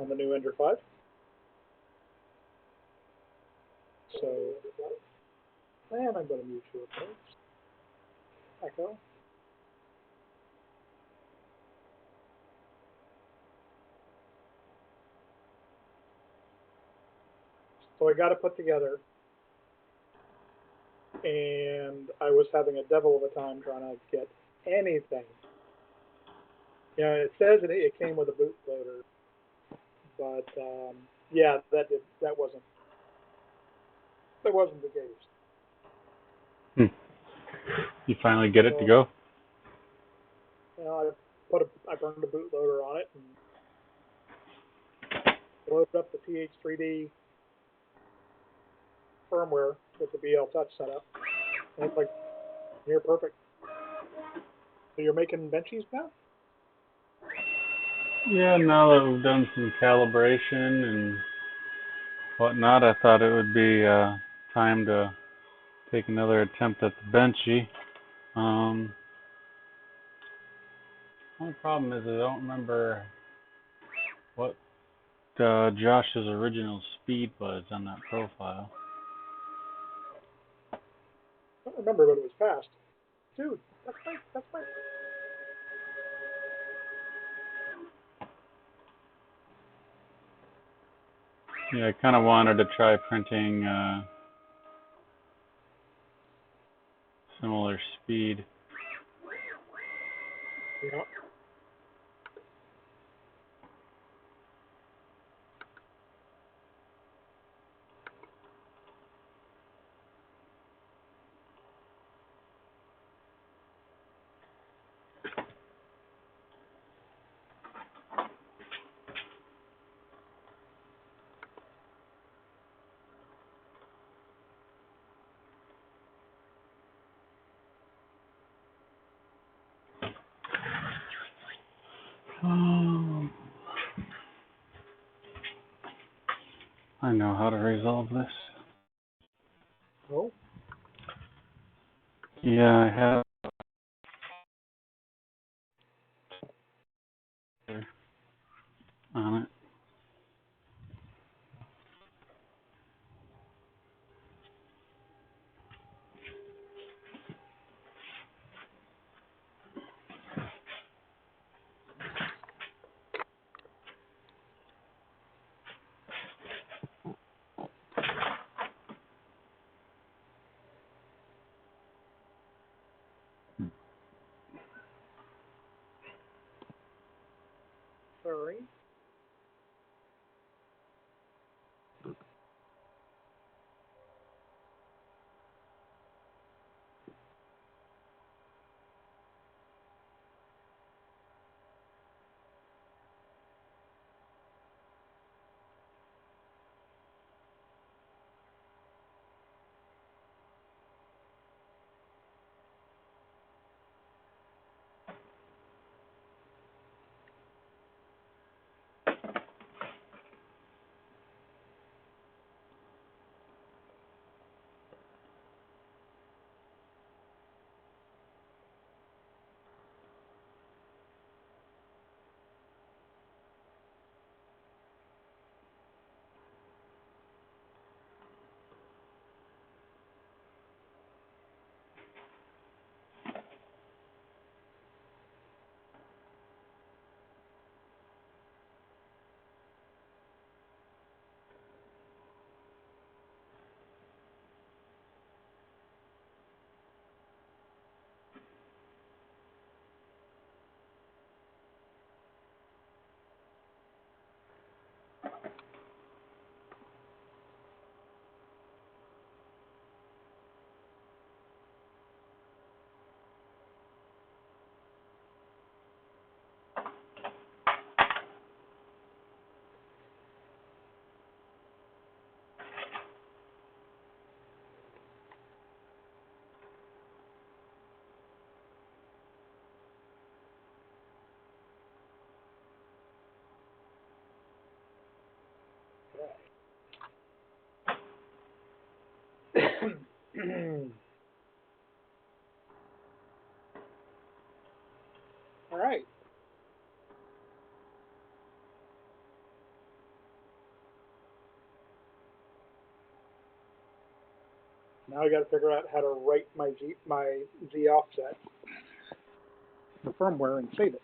on the new Ender 5. So, and I'm going to mute you, okay? Echo. So I got it put together, and I was having a devil of a time trying to get anything. You know, it says it came with a bootloader, but yeah, that wasn't the case. You finally get it to go? You know, I burned a bootloader on it and loaded up the TH3D firmware with the BL Touch setup, and it's like near perfect. So you're making benchies now? Yeah, now that we've done some calibration and whatnot, I thought it would be time to take another attempt at the benchy. Only problem is I don't remember what Josh's original speed was on that profile. I don't remember, but it was fast. Dude, that's my. Yeah, I kind of wanted to try printing similar speed. Yeah. I know how to resolve this. Oh. Yeah, I have on it. Sorry. All right. Now I got to figure out how to write my Z offset, the firmware, and save it.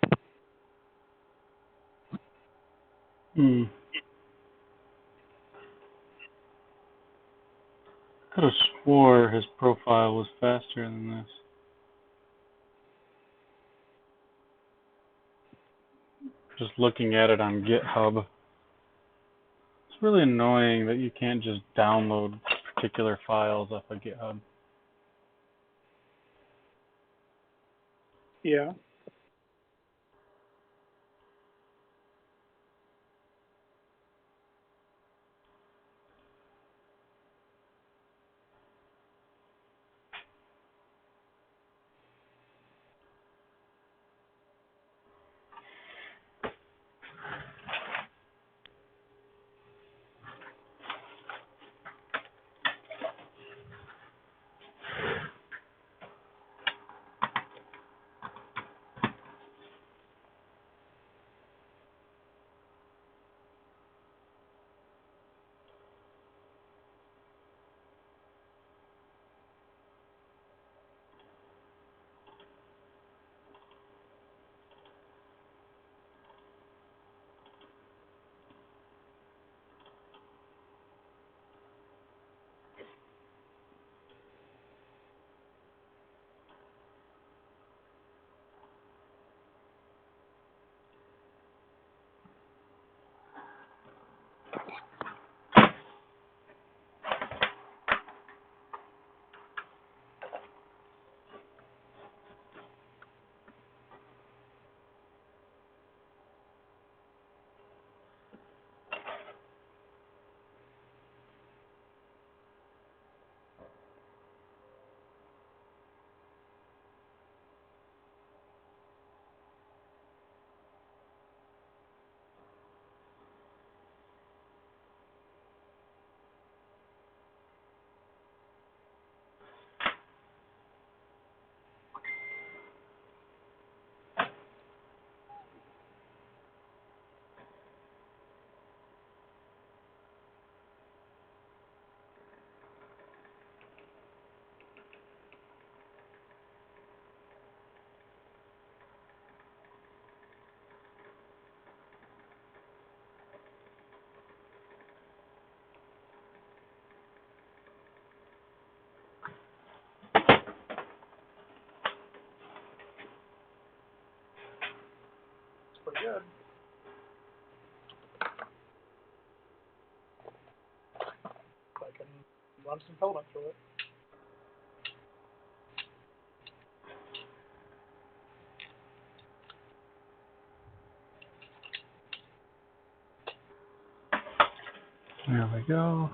Hmm. Could have swore his profile was faster than this. Just looking at it on GitHub. It's really annoying that you can't just download particular files off of GitHub. Yeah. It's pretty good. I can run some filament through it. There we go.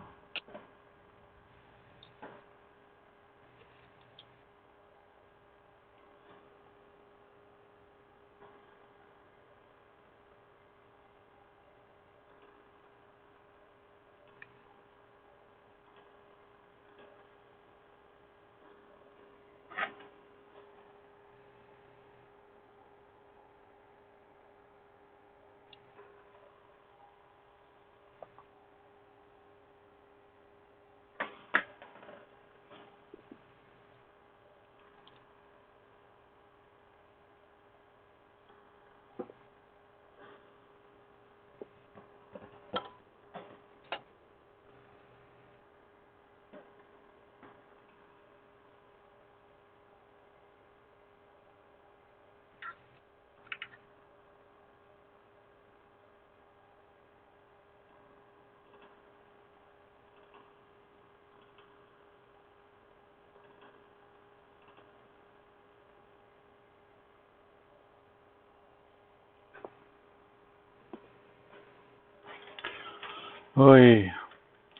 Oy.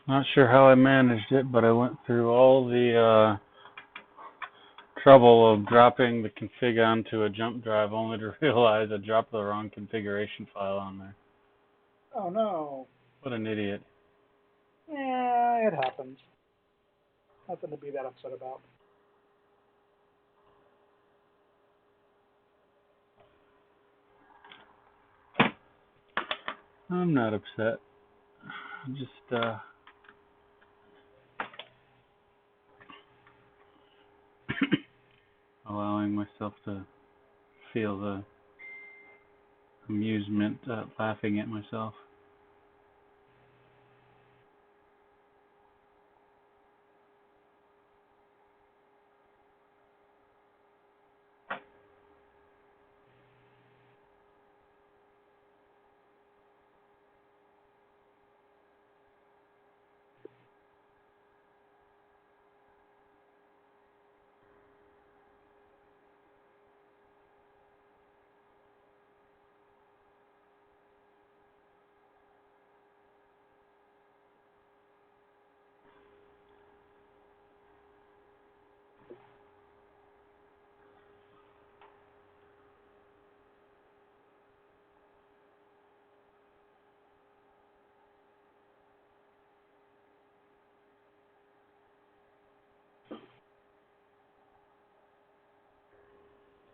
Not sure how I managed it, but I went through all the trouble of dropping the config onto a jump drive only to realize I dropped the wrong configuration file on there. Oh no. What an idiot. Yeah, it happens. Nothing to be that upset about. I'm not upset. I'm just myself to feel the amusement laughing at myself.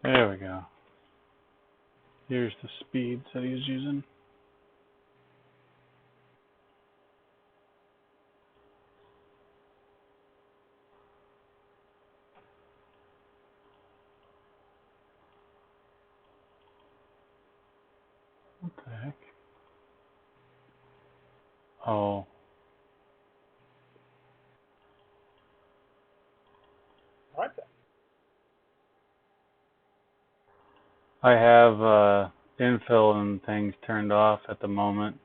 There we go. Here's the speeds that he's using. What the heck? Oh. Right then. I have infill and things turned off at the moment,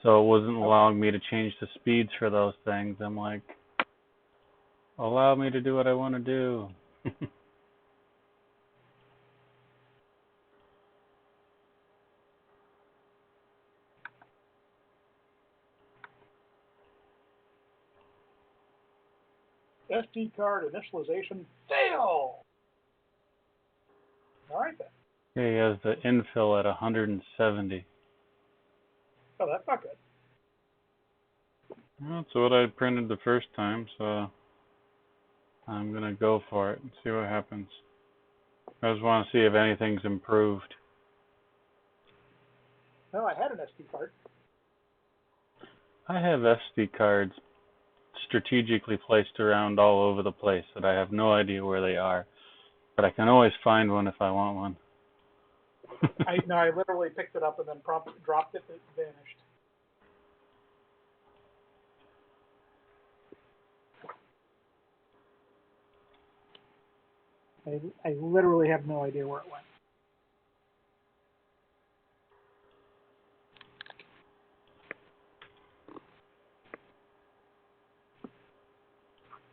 so it wasn't allowing me to change the speeds for those things. I'm like, allow me to do what I want to do. SD card initialization fail. All right then. Yeah, he has the infill at 170. Oh, that's not good. Well, that's what I printed the first time, so I'm going to go for it and see what happens. I just want to see if anything's improved. No, I had an SD card. I have SD cards strategically placed around all over the place that I have no idea where they are, but I can always find one if I want one. I literally picked it up and then dropped it and it vanished. I literally have no idea where it went.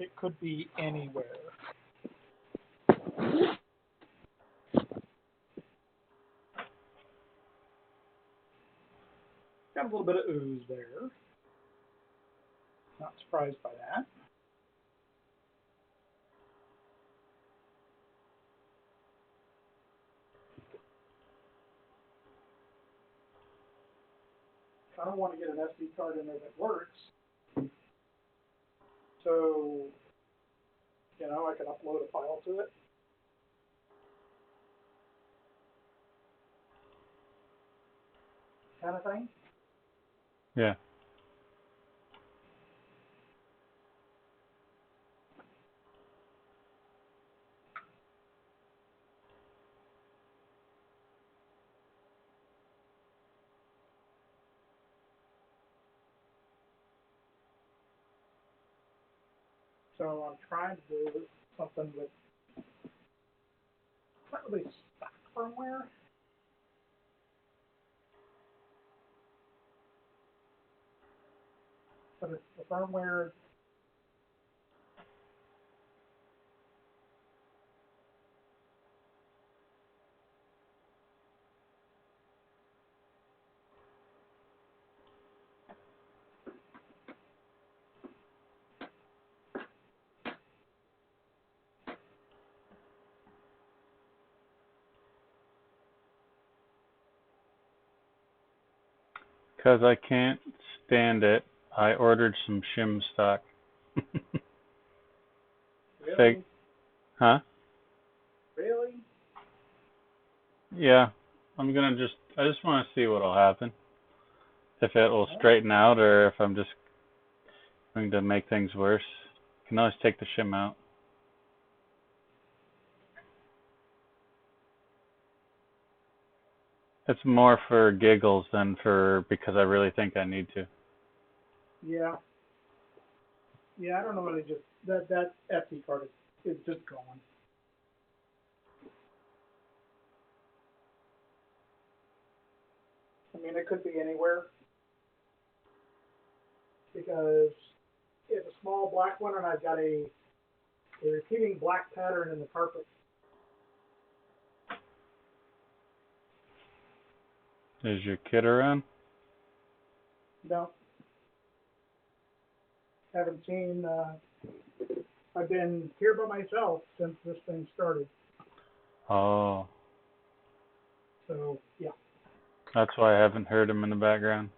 It could be anywhere. Got a little bit of ooze there. Not surprised by that. I don't want to get an SD card in there that works. So, I can upload a file to it. Kind of thing. Yeah. So I'm trying to do something with not really stock firmware. But it's the firmware. Because I can't stand it, I ordered some shim stock. Really? Fake. Huh? Really? Yeah. I just want to see what'll happen. If it will straighten out or if I'm just going to make things worse. I can always take the shim out. It's more for giggles than for because I really think I need to. Yeah. Yeah, I don't know whether just that FD card is just gone. I mean, it could be anywhere because it's a small black one, and I've got a repeating black pattern in the carpet. Is your kid around? No, haven't seen. I've been here by myself since this thing started. Oh. So yeah. That's why I haven't heard him in the background.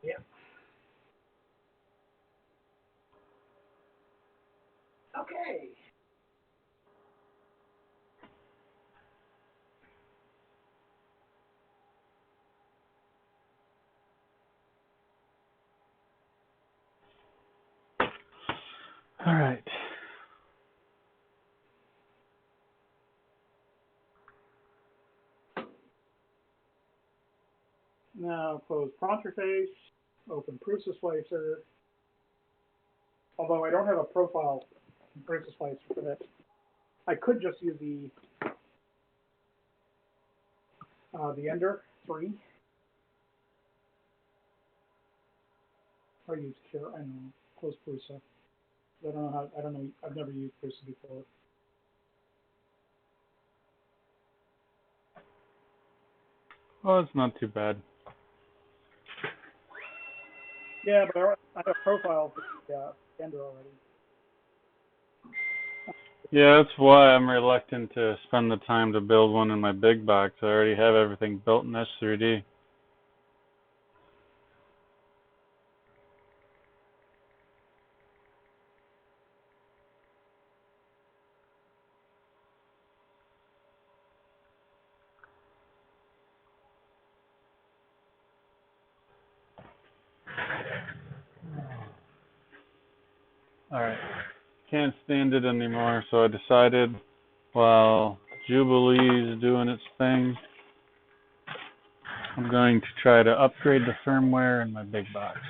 Yeah. Okay. All right. Now close prompt interface, open Prusa Slicer. Although I don't have a profile in Prusa Slicer for this, I could just use the Ender 3. Or use Cure. I don't know. Close Prusa. I don't know how. I don't know. I've never used Prusa before. Well, it's not too bad. Yeah, but I have a profile for Ender already. Yeah, that's why I'm reluctant to spend the time to build one in my big box. I already have everything built in S3D. Alright. Can't stand it anymore, so I decided while Jubilee's doing its thing, I'm going to try to upgrade the firmware in my big box.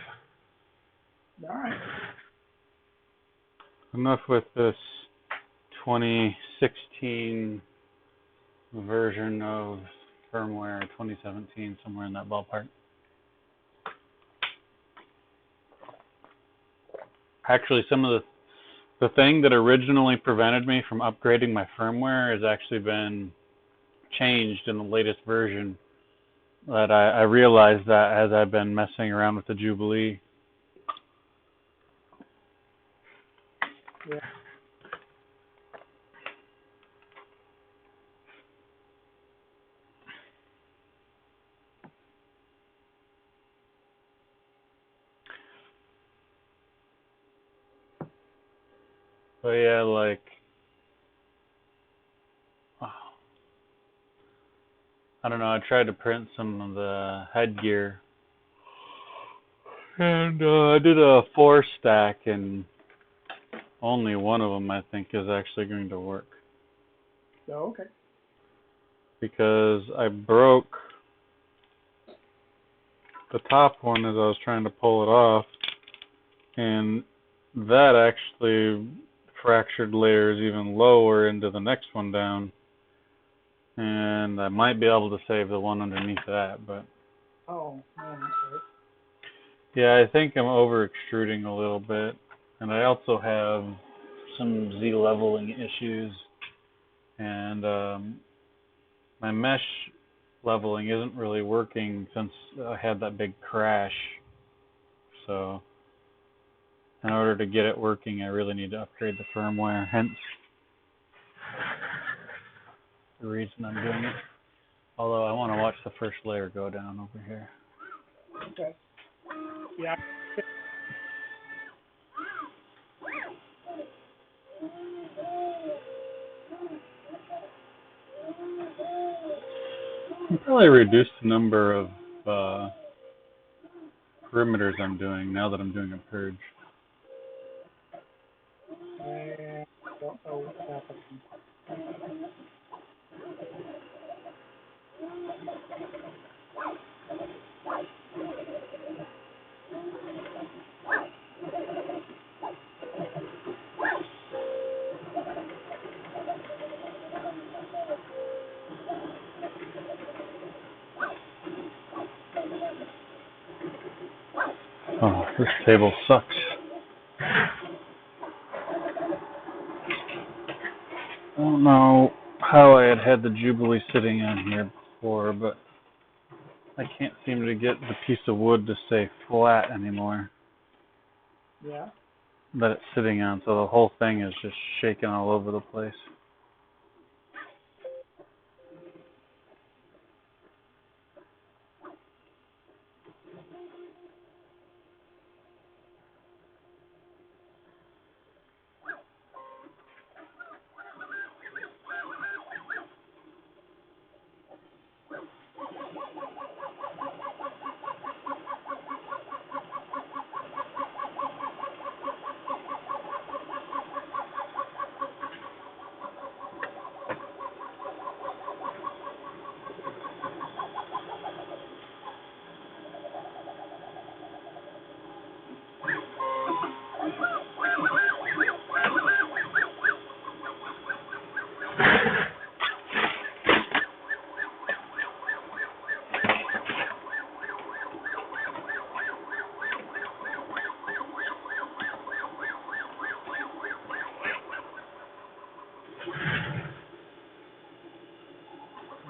All right. Enough with this 2016 version of firmware, 2017, somewhere in that ballpark. Actually, some of the thing that originally prevented me from upgrading my firmware has actually been changed in the latest version. That I realized that as I've been messing around with the Jubilee. Yeah. But yeah, like, I don't know, I tried to print some of the headgear. And I did a 4-stack, and only one of them I think is actually going to work. Oh, okay. Because I broke the top one as I was trying to pull it off, and that actually fractured layers even lower into the next one down. And I might be able to save the one underneath that, but Oh, man, that's right. yeah, I think I'm over extruding a little bit, and I also have some Z leveling issues, and my mesh leveling isn't really working since I had that big crash. So in order to get it working, I really need to upgrade the firmware, hence the reason I'm doing it. Although I want to watch the first layer go down over here. Okay. Yeah. I'll probably reduce the number of perimeters I'm doing now that I'm doing a purge. I don't know what's happening. Oh, this table sucks. I don't know how I had the Jubilee sitting on here before, but I can't seem to get the piece of wood to stay flat anymore Yeah. that it's sitting on, so the whole thing is just shaking all over the place.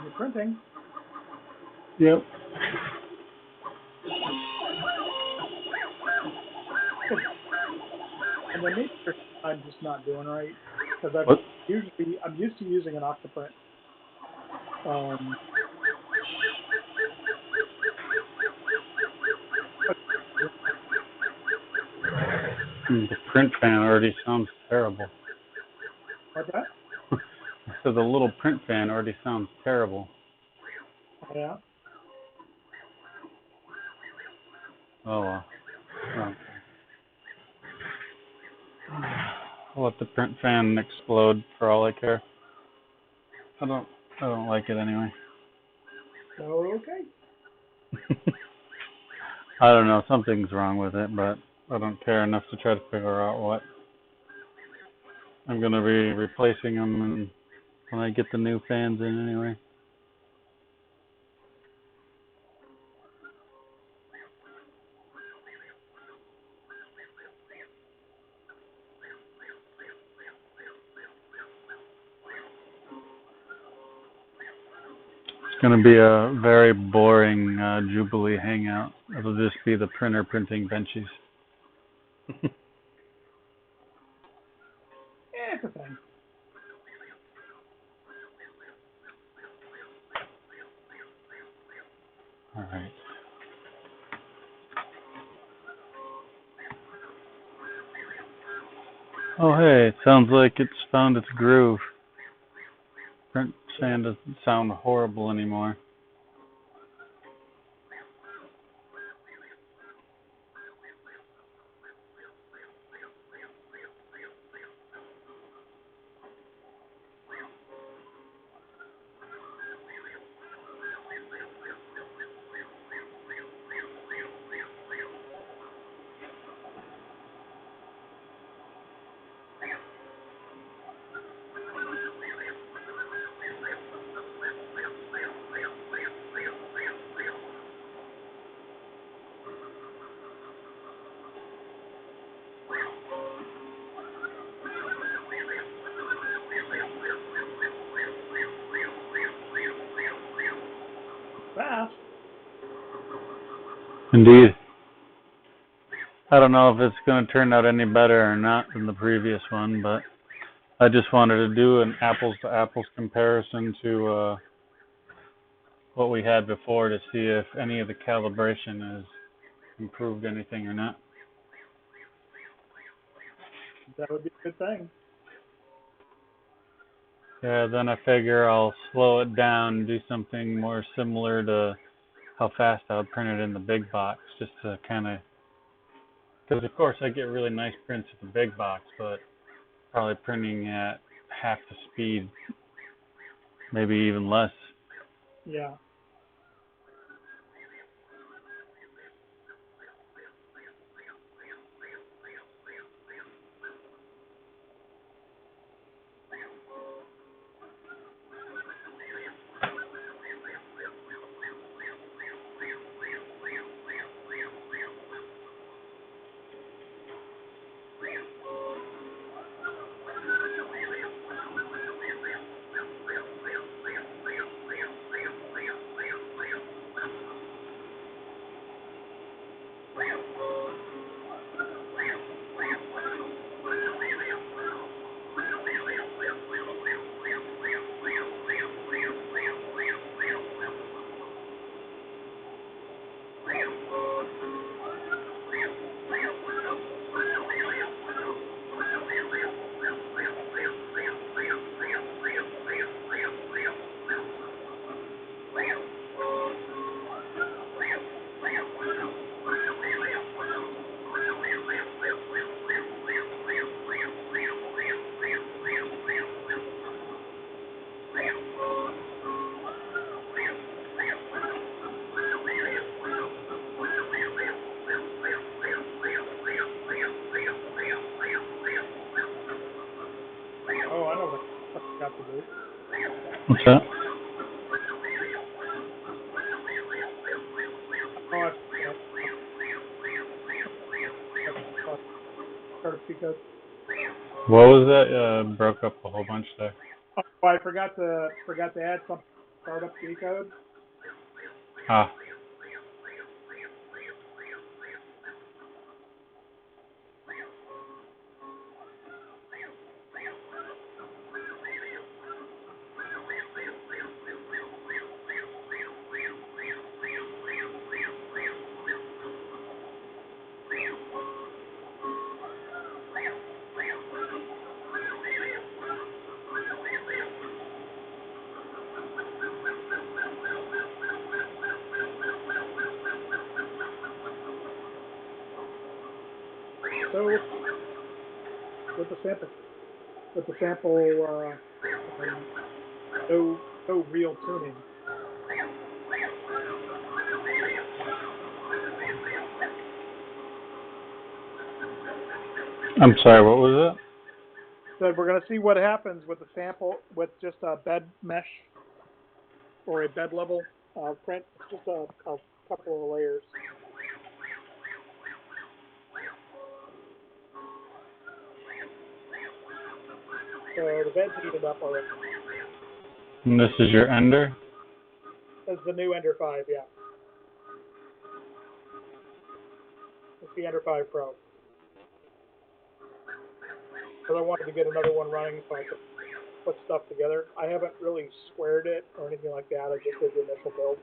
You're printing. Yep. And the nature I'm just not doing right because I'm used to using an Octoprint. The print fan already sounds terrible. What's that? So the little print fan already sounds terrible. Yeah. Oh well. Okay. I'll let the print fan explode for all I care. I don't like it anyway. Okay. I don't know, something's wrong with it, but I don't care enough to try to figure out what. I'm gonna be replacing them when I get the new fans in anyway. It's gonna be a very boring Jubilee Hangout. It'll just be the printer printing benchies. Yeah, it's a thing. All right. Oh hey, it sounds like it's found its groove. Print fan doesn't sound horrible anymore. Fast. Indeed. I don't know if it's going to turn out any better or not than the previous one, but I just wanted to do an apples to apples comparison to what we had before to see if any of the calibration has improved anything or not. That would be a good thing. Yeah, then I figure I'll slow it down and do something more similar to how fast I would print it in the big box, just to kind of, because of course I get really nice prints at the big box, but probably printing at half the speed, maybe even less. Yeah. What's that? Oh, I start GCode. What was that? Broke up a whole bunch there. Oh, I forgot to add some startup GCode. Ah. So with the sample, no real tuning. I'm sorry, what was it? So we're going to see what happens with the sample with just a bed mesh or a bed level print, just a couple of layers. So the bed's heated up already. And this is your ender? That's the new Ender 5, yeah. It's the Ender 5 Pro. Because I wanted to get another one running so I could put stuff together. I haven't really squared it or anything like that. I just did the initial build.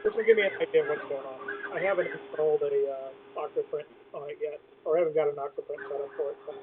This will give me an idea of what's going on. I haven't installed a Octoprint on it yet, or I haven't got an Octoprint set up for it. So.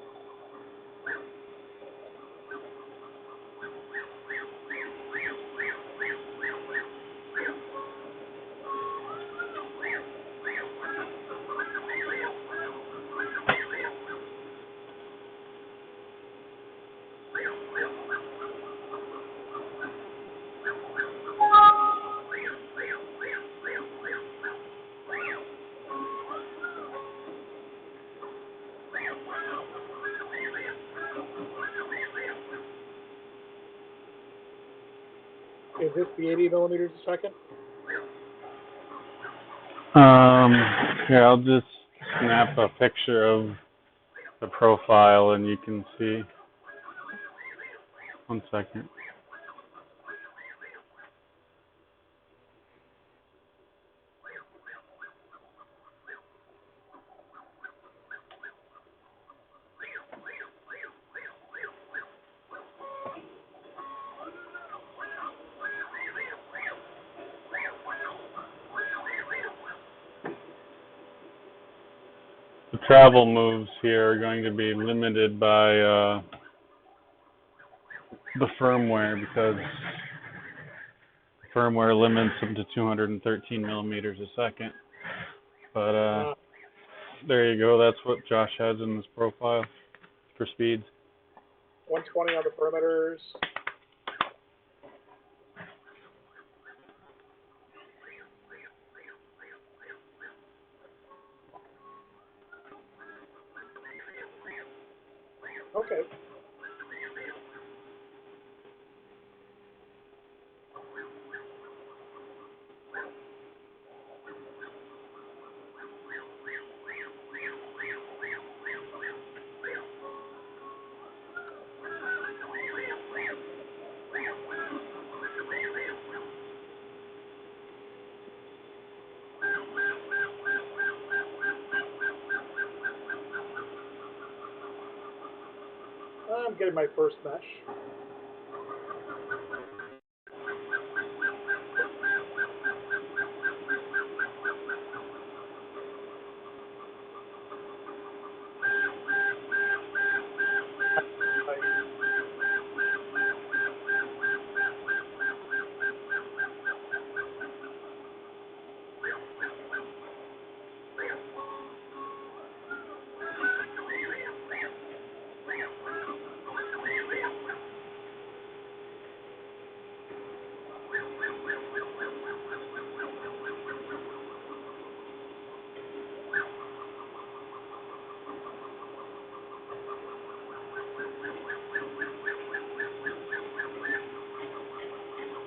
Is this the 80 millimeters a second? Here, I'll just snap a picture of the profile and you can see. 1 second. The travel moves here are going to be limited by the firmware because the firmware limits them to 213 millimeters a second. But there you go. That's what Josh has in his profile for speeds. 120 on the perimeters. Okay. I'm getting my first mesh.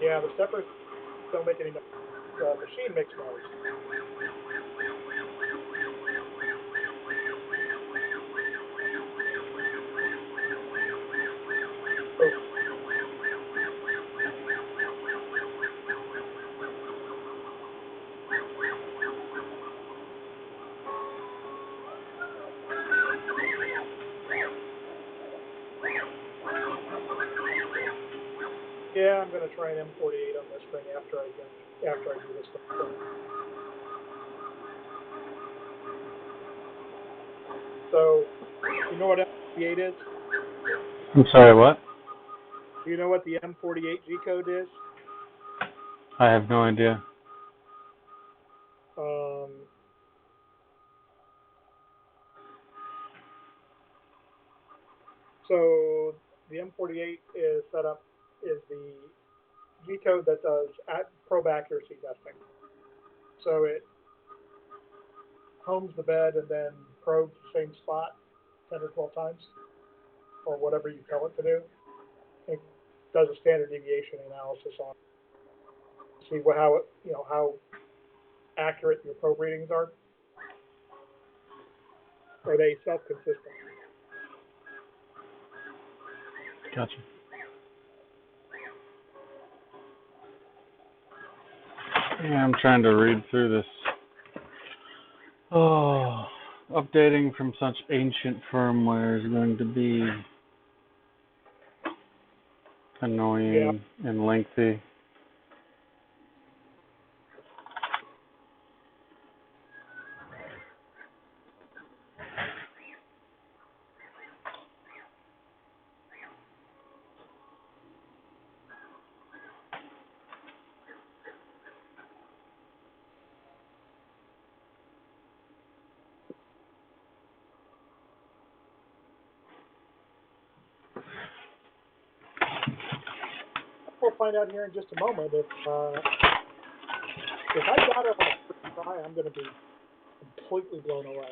Yeah, the steppers don't make any noise. The machine makes noise. So, yeah, I'm going to try an M48 on this thing after I do this thing. So, you know what M48 is? I'm sorry, what? Do you know what the M48 G-code is? I have no idea. So the M48 is the G-code that does probe accuracy testing. So it homes the bed and then probes the same spot 10 or 12 times, or whatever you tell it to do. It does a standard deviation analysis on it, see how accurate your probe readings are. Are they self-consistent? Gotcha. Yeah, I'm trying to read through this. Oh, updating from such ancient firmware is going to be annoying and lengthy. We'll find out here in just a moment if I got it on a first try, I'm going to be completely blown away.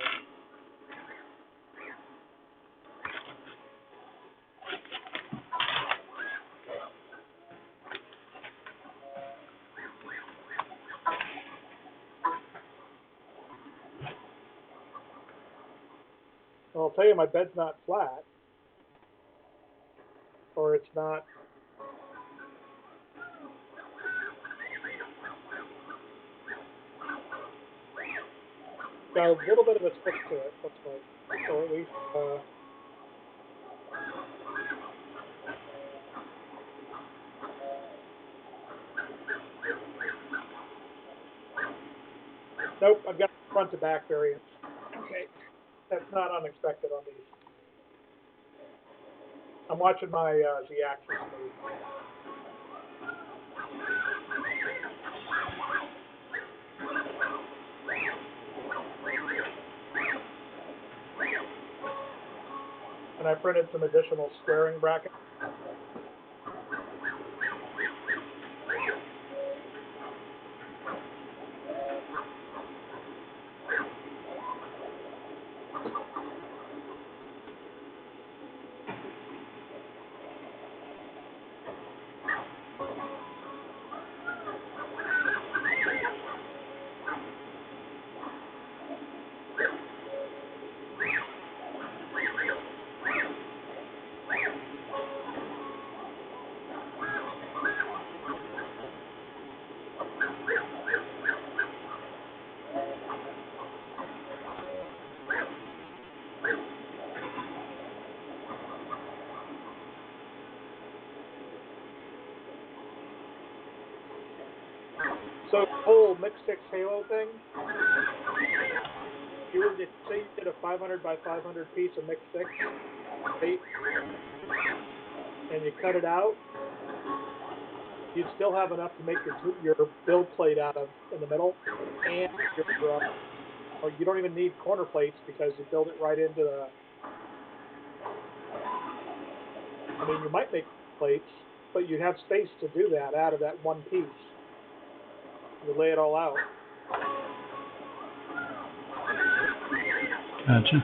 Well, I'll tell you, my bed's not flat, or it's not. Got a little bit of a twist to it, looks like, or at least. Nope, I've got front to back variance. Okay, that's not unexpected on these. I'm watching my Z-axis move. And I printed some additional squaring brackets. So the whole mixed 6 halo thing, if you were to say you did a 500 by 500 piece of mixed 6, right, and you cut it out, you'd still have enough to make your build plate out of in the middle, and or you don't even need corner plates because you build it right into the. I mean, you might make plates, but you'd have space to do that out of that one piece. You lay it all out. Gotcha.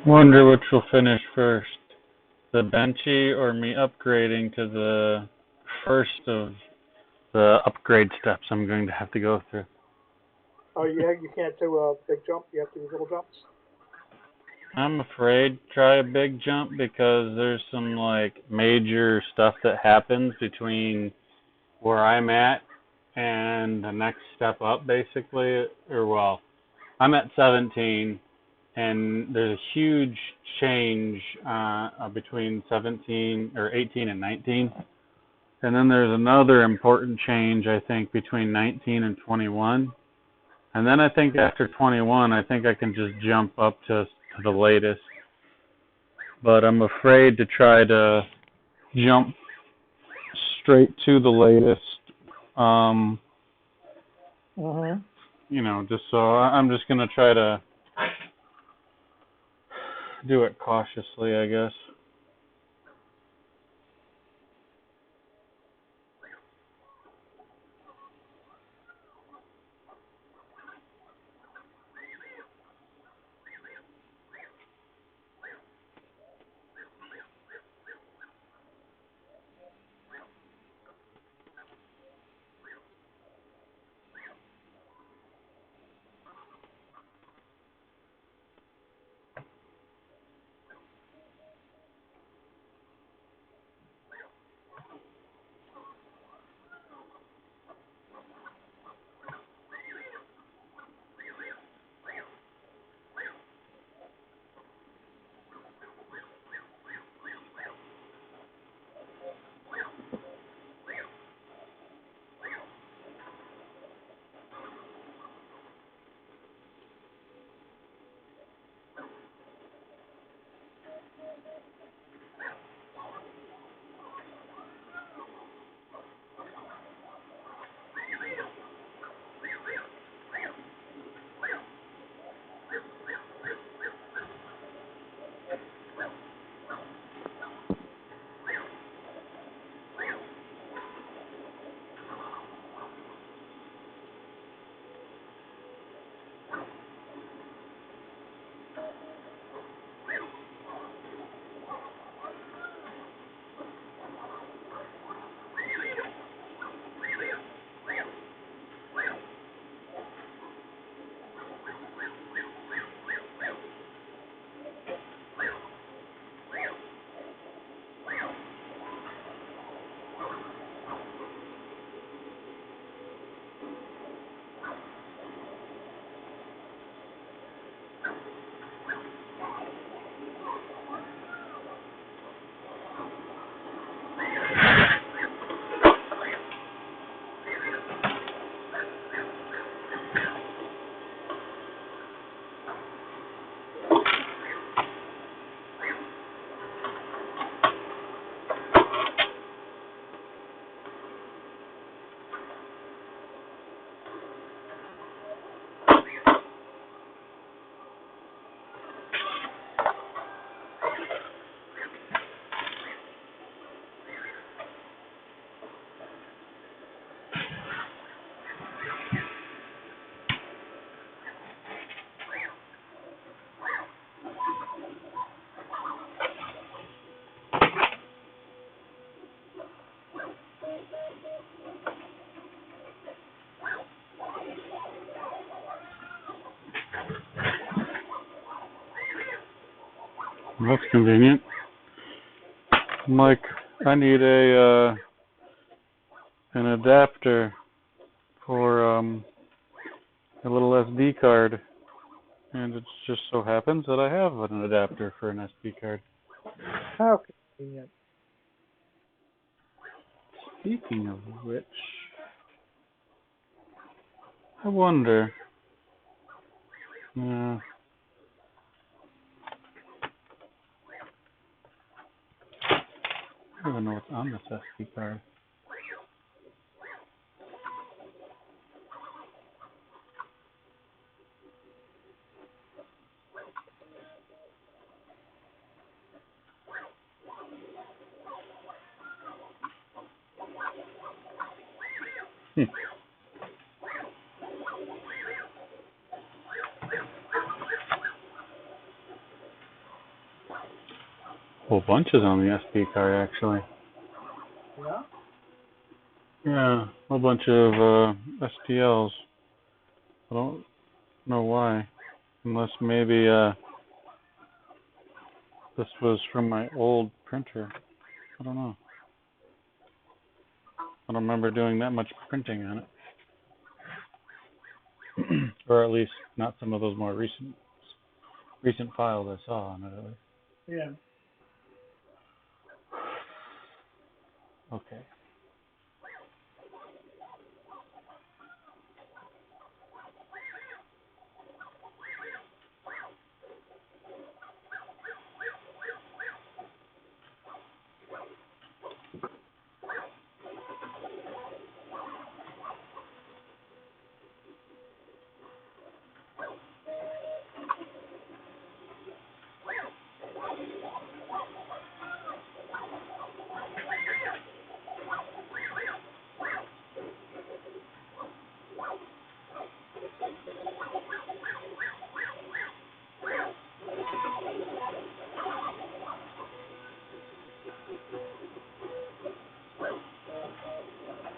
Wonder which will finish first, the benchy or me upgrading to the first of the upgrade steps I'm going to have to go through. Oh, you can't do a big jump. You have to do little jumps. I'm afraid to try a big jump because there's some like major stuff that happens between where I'm at and the next step up, basically. Or well, I'm at 17. And there's a huge change between 17 or 18 and 19. And then there's another important change, I think, between 19 and 21. And then I think after 21, I think I can just jump up to the latest. But I'm afraid to try to jump straight to the latest. You know, just so I'm just going to try to do it cautiously, I guess. That's convenient. I'm like, I need a an adapter for a little SD card, and it just so happens that I have an adapter for an SD card. How convenient. Speaking of which, I wonder. I don't even know what's on this SD card. Whole bunches on the SD card, actually. Yeah? Yeah, a whole bunch of STLs. I don't know why. Unless maybe this was from my old printer. I don't know. I don't remember doing that much printing on it. Or at least not some of those more recent files I saw on it, at least. Yeah. Okay.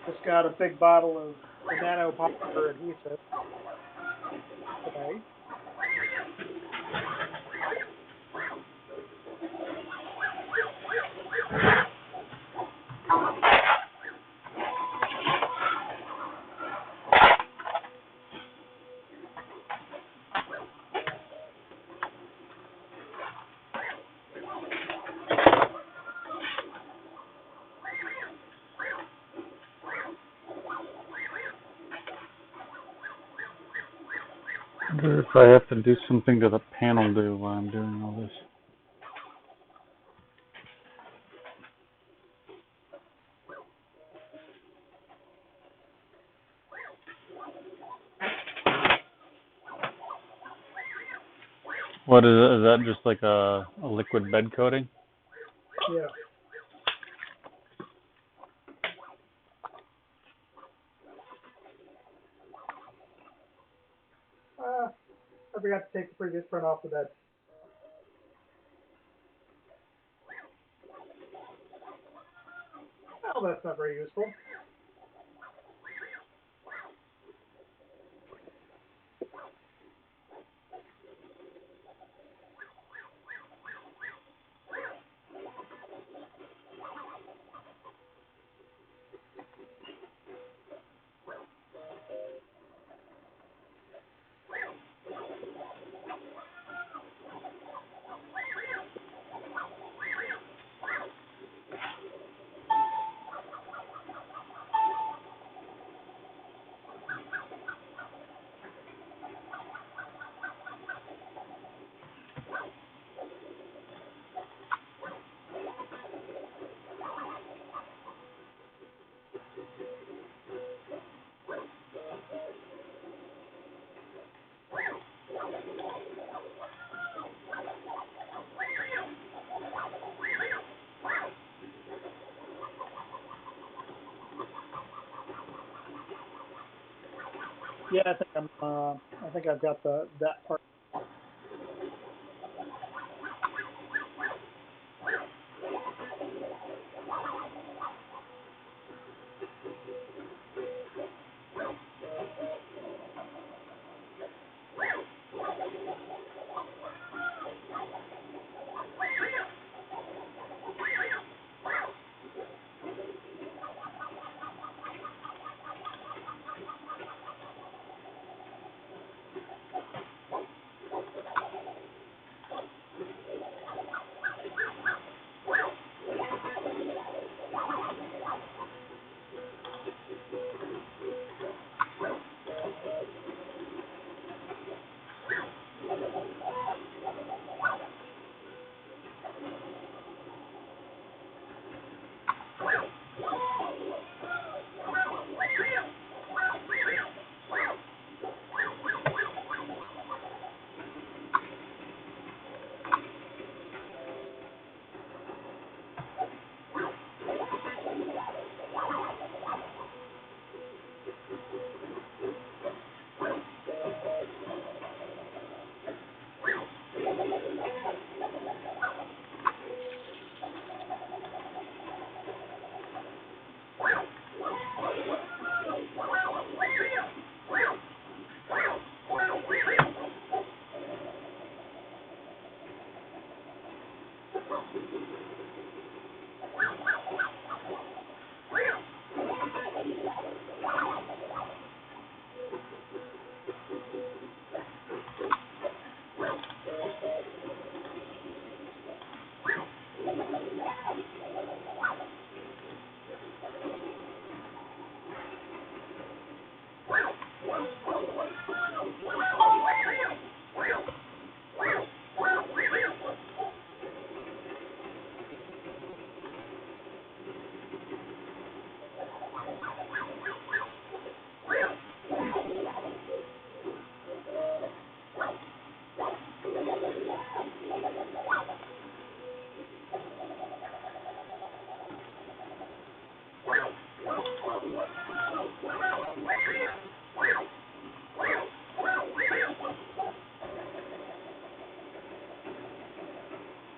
Just got a big bottle of the nano polymer adhesive today. I wonder if I have to do something to the panel do while I'm doing all this. What is it? Is that just like a liquid bed coating? Yeah. I forgot to take the previous print off the bed. Well, that's not very useful. Yeah, I think I've got that part.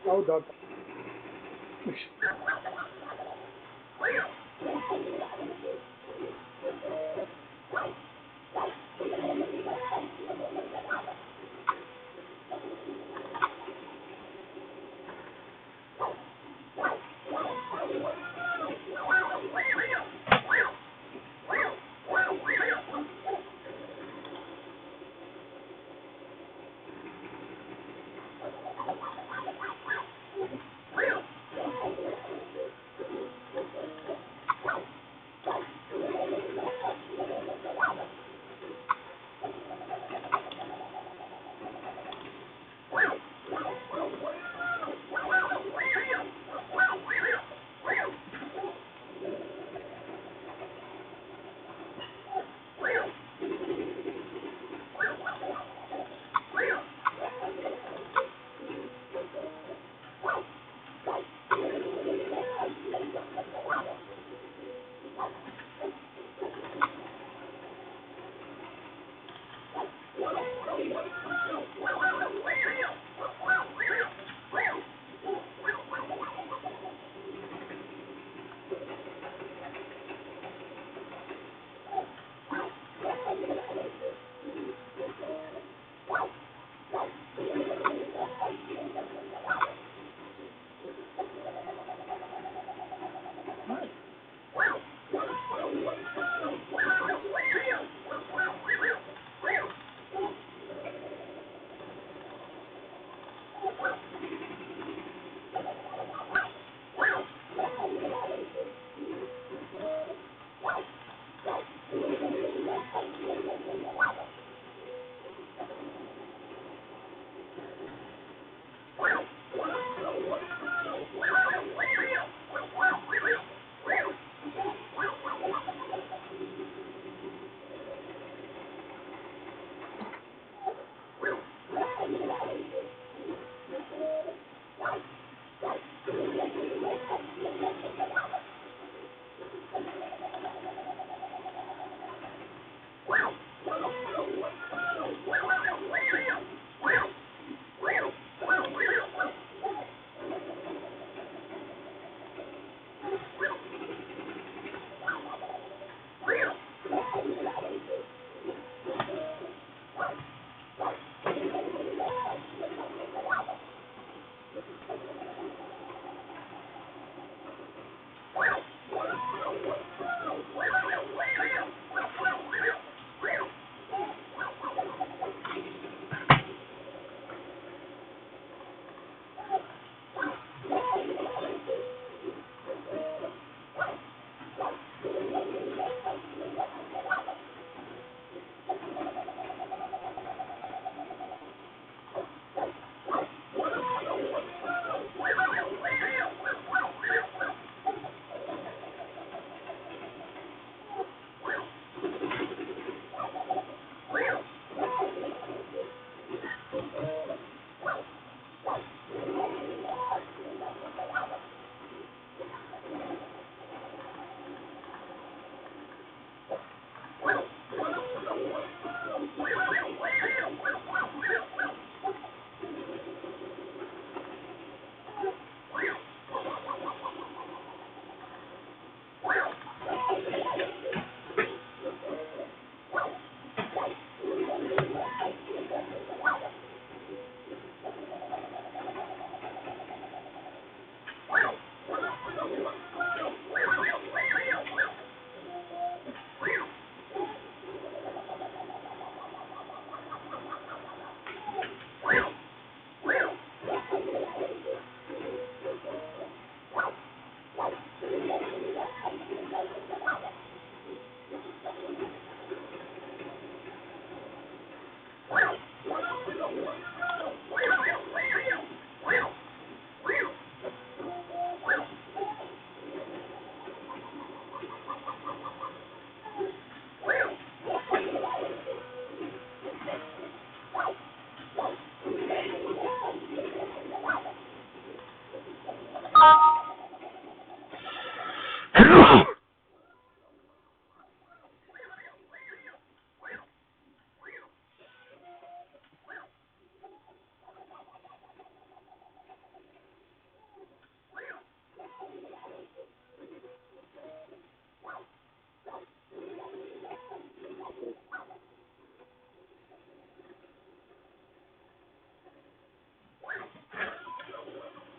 Oh, dog.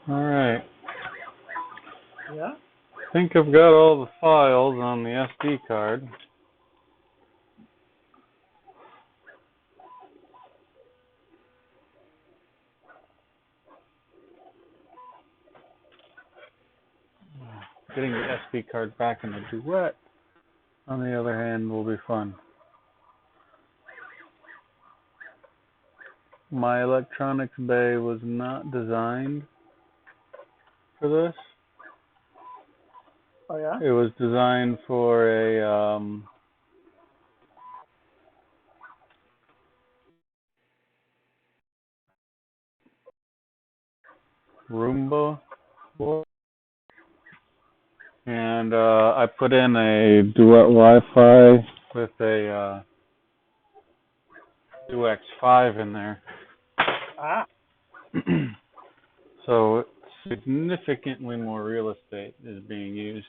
Alright. Yeah? I think I've got all the files on the SD card. Getting the SD card back in the Duet, on the other hand, will be fun. My electronics bay was not designed for this. Oh, yeah? It was designed for a Roomba board. And I put in a Duet Wi-Fi with a UX5 in there. Ah. So significantly more real estate is being used.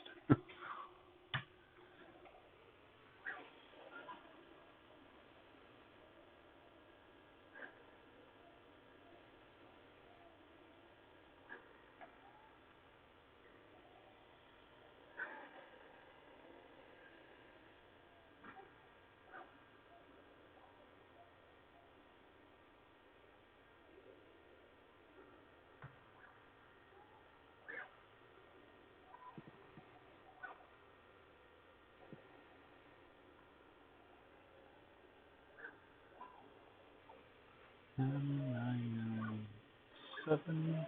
Seven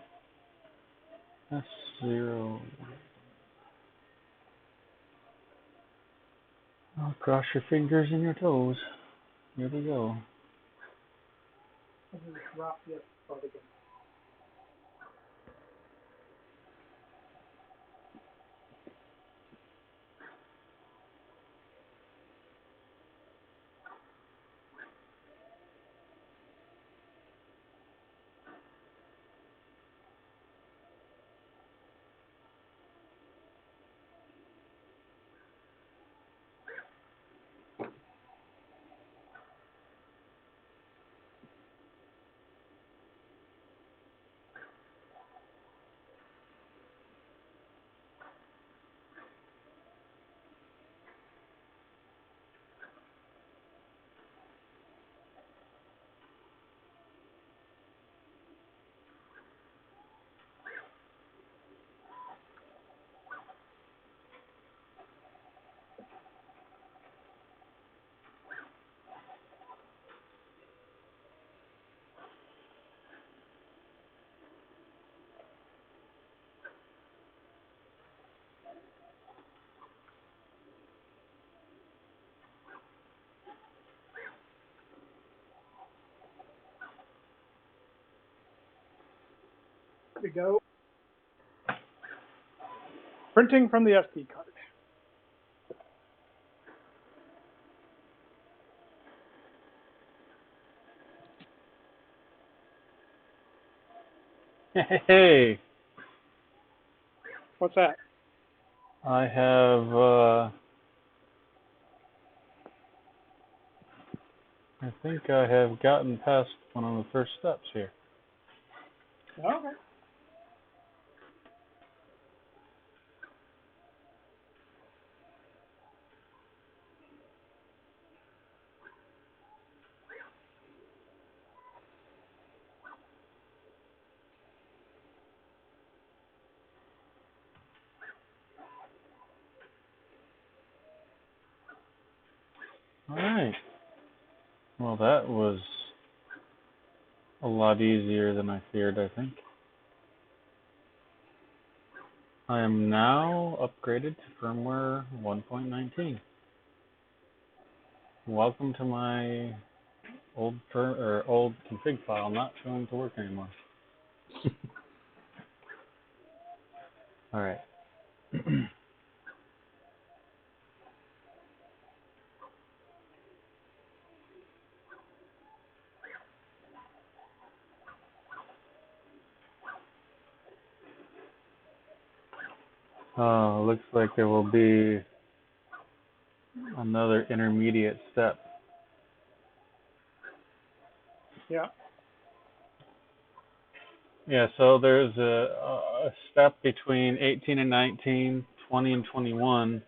S0. Oh, cross your fingers and your toes. Here we go. I'm going to drop the part again. There we go. Printing from the SD card. Hey, What's that? I have I think I have gotten past one of the first steps here. Okay. Alright. Well, that was a lot easier than I feared, I think. I am now upgraded to firmware 1.19. Welcome to my old config file not showing to work anymore. Alright. Looks like there will be another intermediate step. Yeah. Yeah, so there's a step between 18 and 19, 20 and 21,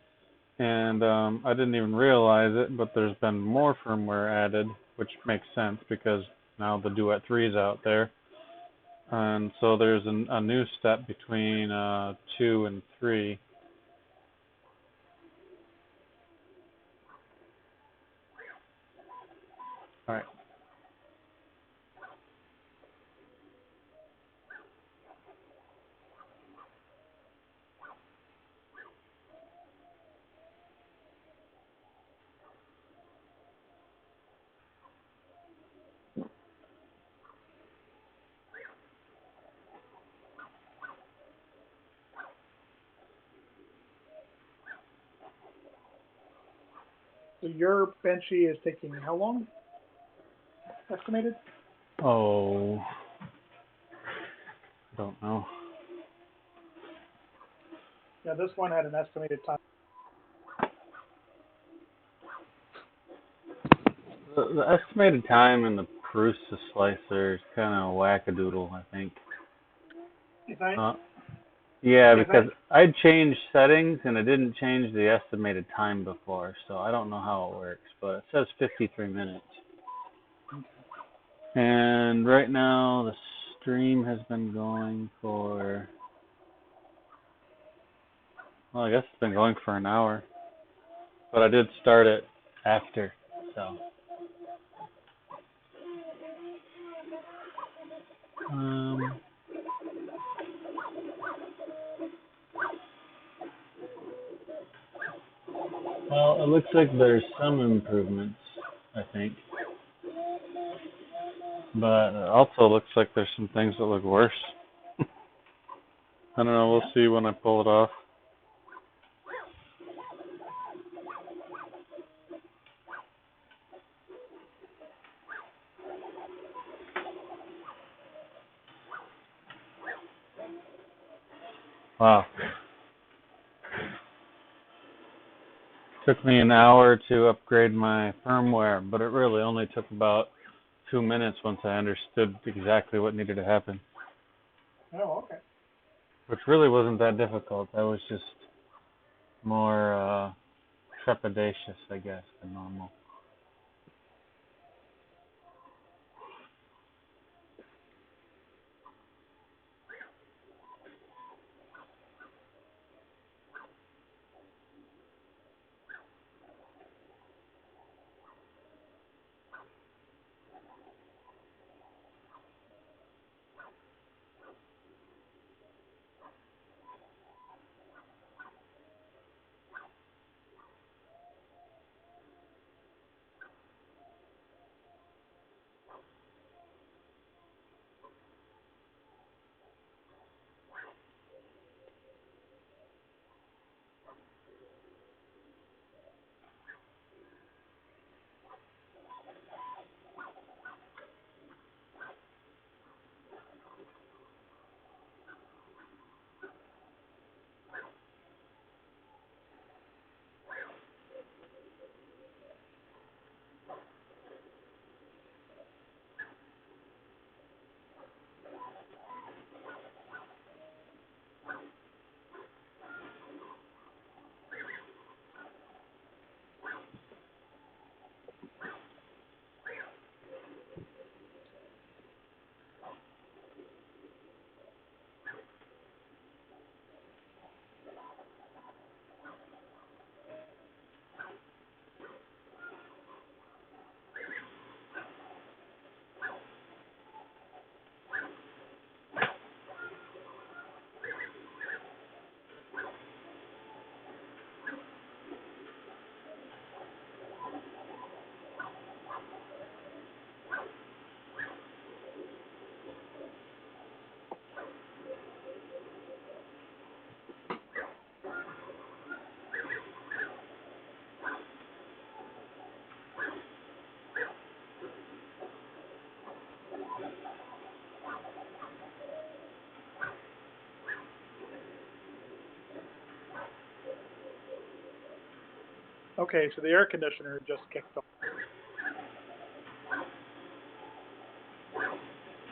and I didn't even realize it, but there's been more firmware added, which makes sense because now the Duet 3 is out there. And so there's a new step between 2 and 3. All right. So your benchy is taking how long? Estimated? Oh, I don't know. Yeah, this one had an estimated time. The estimated time in the Prusa slicer is kind of wackadoodle, I think. You think? Yeah, You because think? I changed settings and it didn't change the estimated time before, so I don't know how it works, but it says 53 minutes. And right now the stream has been going for, well, I guess it's been going for an hour, but I did start it after, so. Well, it looks like there's some improvements, I think. But it also looks like there's some things that look worse. I don't know, we'll see when I pull it off. Wow. Took me an hour to upgrade my firmware, but it really only took about 2 minutes once I understood exactly what needed to happen. Oh, okay. Which really wasn't that difficult. I was just more trepidatious, I guess, than normal. Okay, so the air conditioner just kicked off.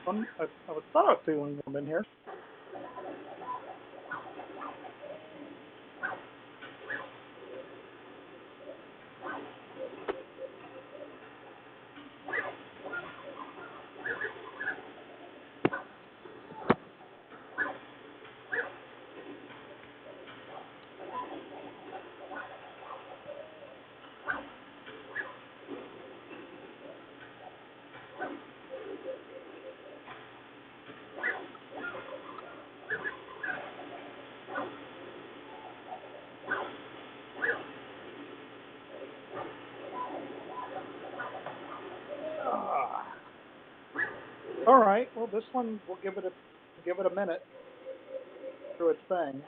one. I thought I was feeling them in here. All right. Well, this one we'll give it a minute through its thing.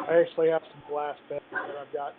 I actually have some glass beds that I've got.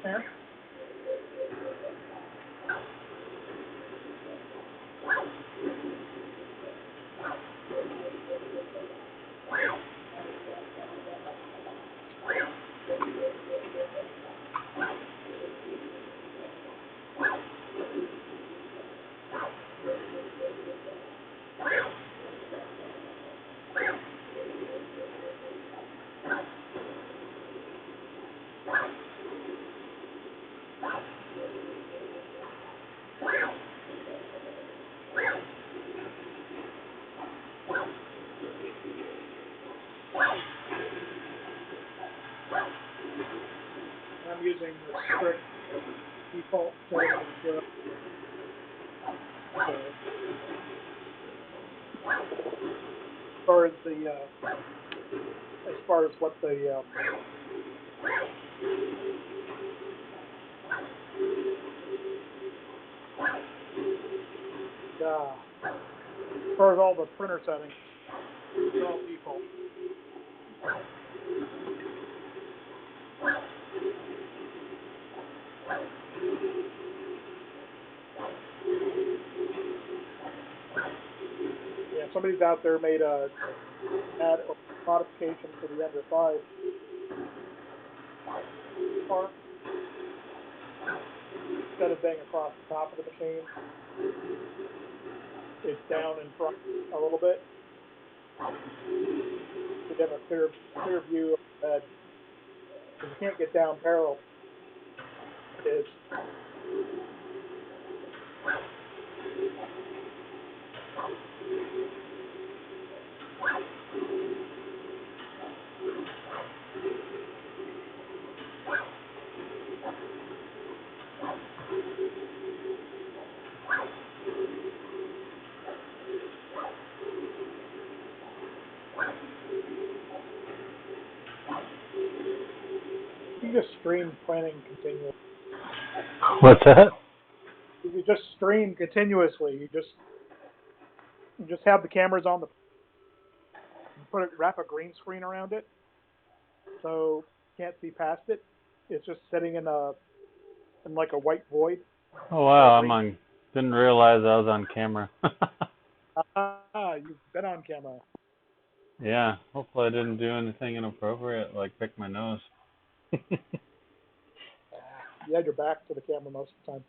There. I'm using the strict default setting of 0. So, as far as what the as far as all the printer settings, it's all default. Yeah, somebody's out there made a add or modification to the Ender 5 part. Instead of being across the top of the machine, it's down in front a little bit. You have a clear view of the bed. Because you can't get down parallel. It's You can just stream planning continuously. What's that? You can just stream continuously. You just have the cameras on the. You wrap a green screen around it, so you can't see past it. It's just sitting in like a white void. Oh wow, I'm on. Didn't realize I was on camera. You've been on camera. Yeah, hopefully I didn't do anything inappropriate, like pick my nose. You had your back to the camera most of the time.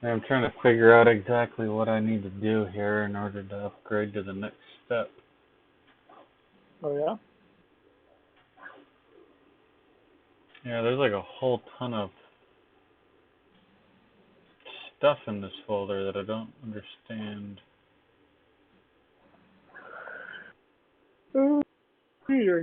I'm trying to figure out exactly what I need to do here in order to upgrade to the next step. Oh yeah? Yeah, there's like a whole ton of stuff in this folder that I don't understand. Oh, dear.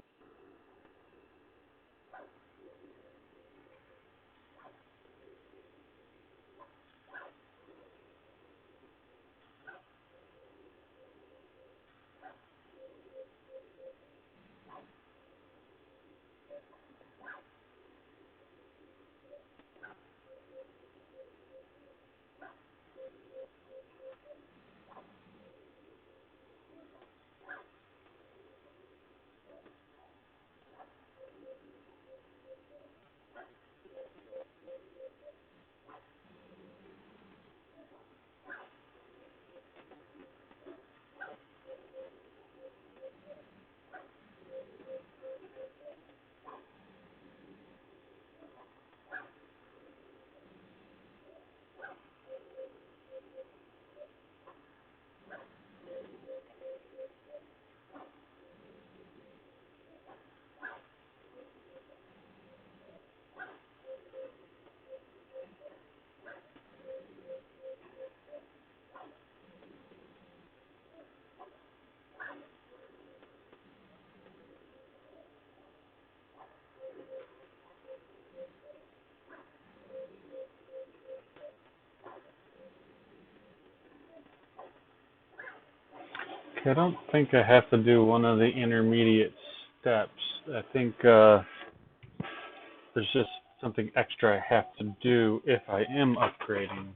Okay, I don't think I have to do one of the intermediate steps. I think there's just something extra I have to do if I am upgrading.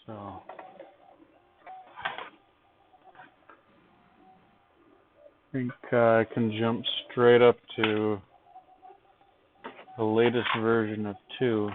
So I think I can jump straight up to the latest version of 2.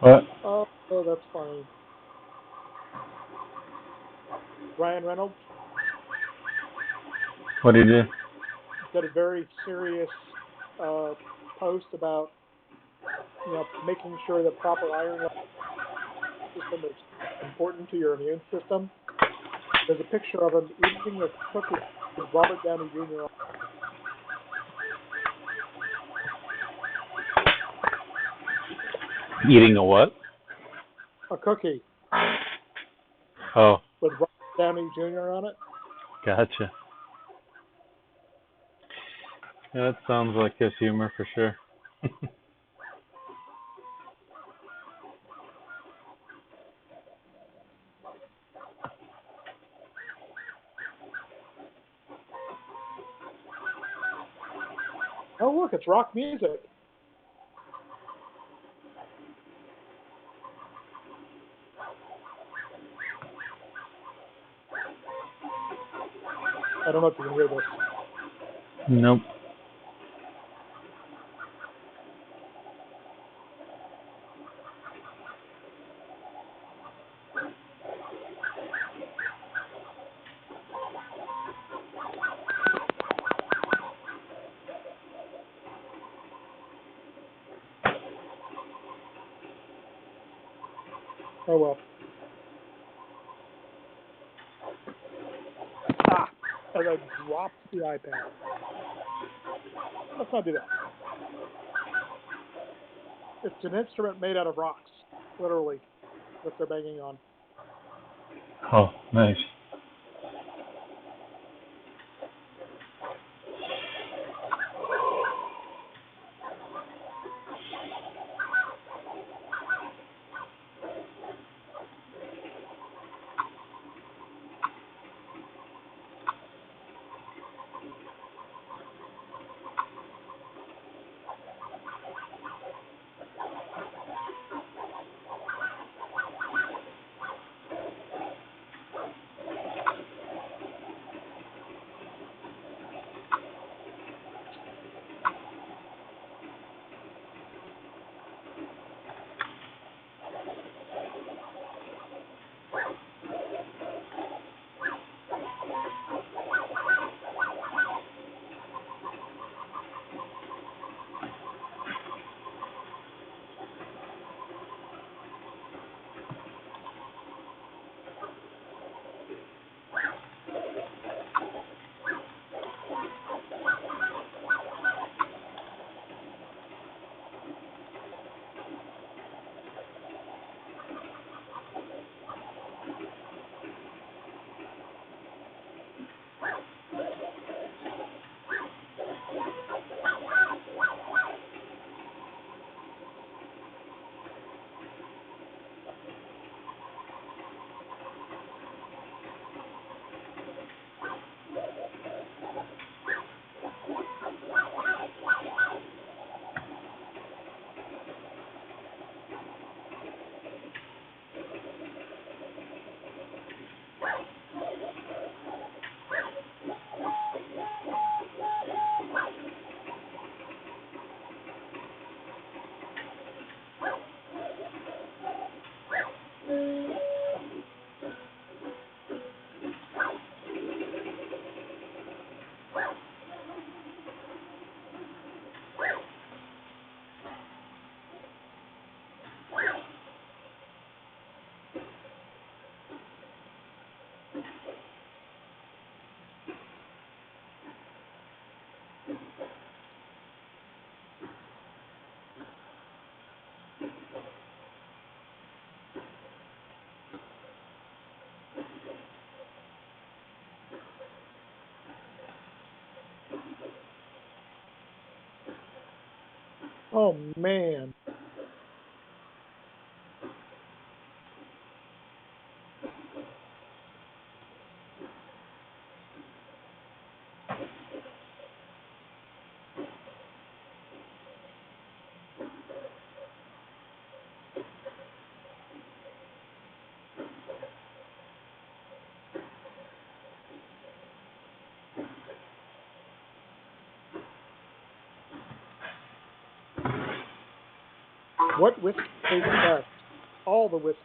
What? Oh, that's funny. Ryan Reynolds What did you do? did a very serious post about, making sure that proper iron system is important to your immune system. There's a picture of him eating a cookie with Robert Downey Jr. Eating a what? A cookie Oh, with Robert Downey Jr. on it. gotcha. Yeah, that sounds like his humor for sure. Oh, look, it's rock music. I don't know if you can hear this. Nope. Oh, well. And I dropped the iPad. Let's not do that. It's an instrument made out of rocks, literally, that they're banging on. Oh, nice. Oh, man. What whiskey tastes best? All the whiskey.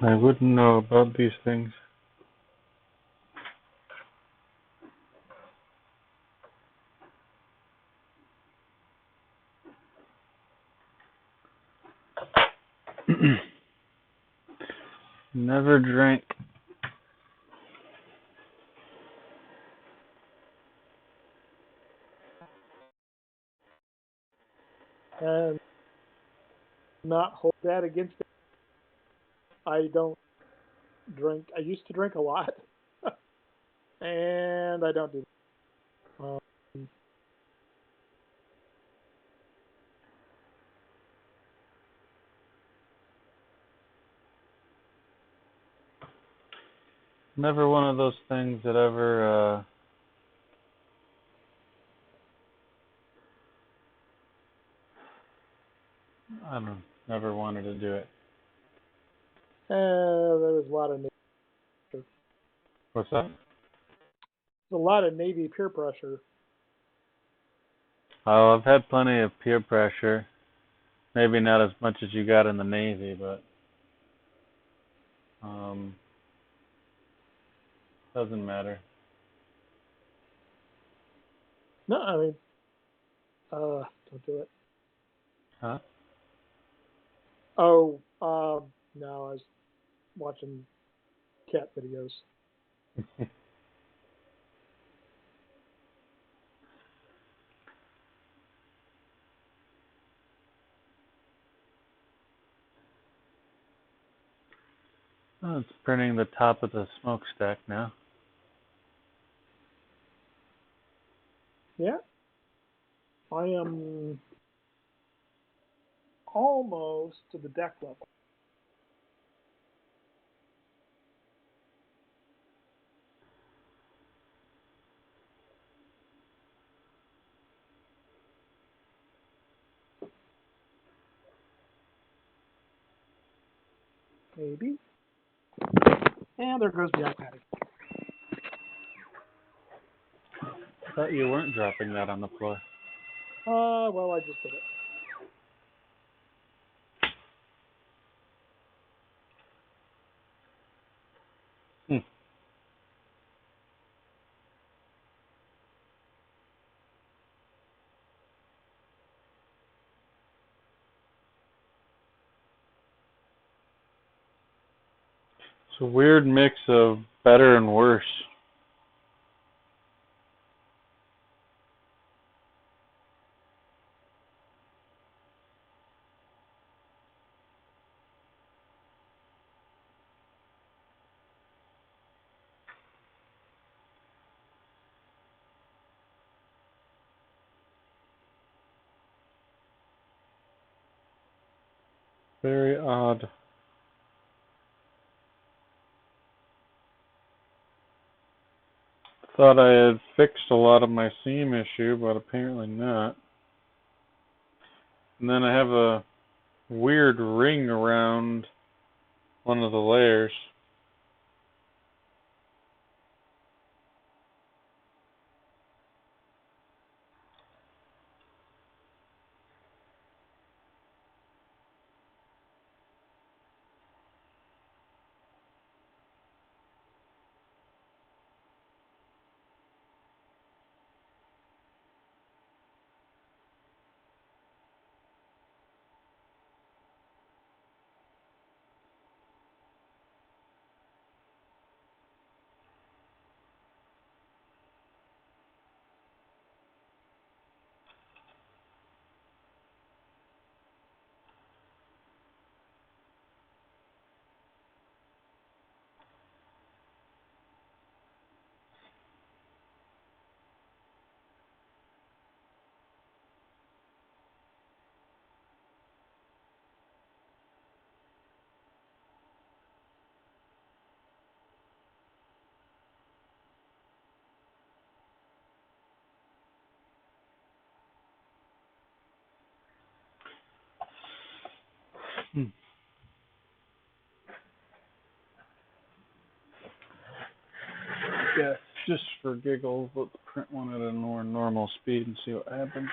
I wouldn't know about these things. Never drank. And not hold that against it. I don't drink. I used to drink a lot. And I don't do that. Never one of those things that ever, I don't know, never wanted to do it. There was a lot of What's that? Navy peer pressure. Oh, I've had plenty of peer pressure. Maybe not as much as you got in the Navy, but doesn't matter. No, I mean, don't do it. Huh? Oh, no, I was watching cat videos. Oh, it's printing the top of the smokestack now. Yeah, I am almost to the deck level. Maybe. And there goes the iPad. I thought you weren't dropping that on the floor. Well, I just did it. Hmm. It's a weird mix of better and worse. Very odd. Thought I had fixed a lot of my seam issue, but apparently not. And then I have a weird ring around one of the layers. Hmm. Yeah. Just for giggles, let's print one at a more normal speed and see what happens.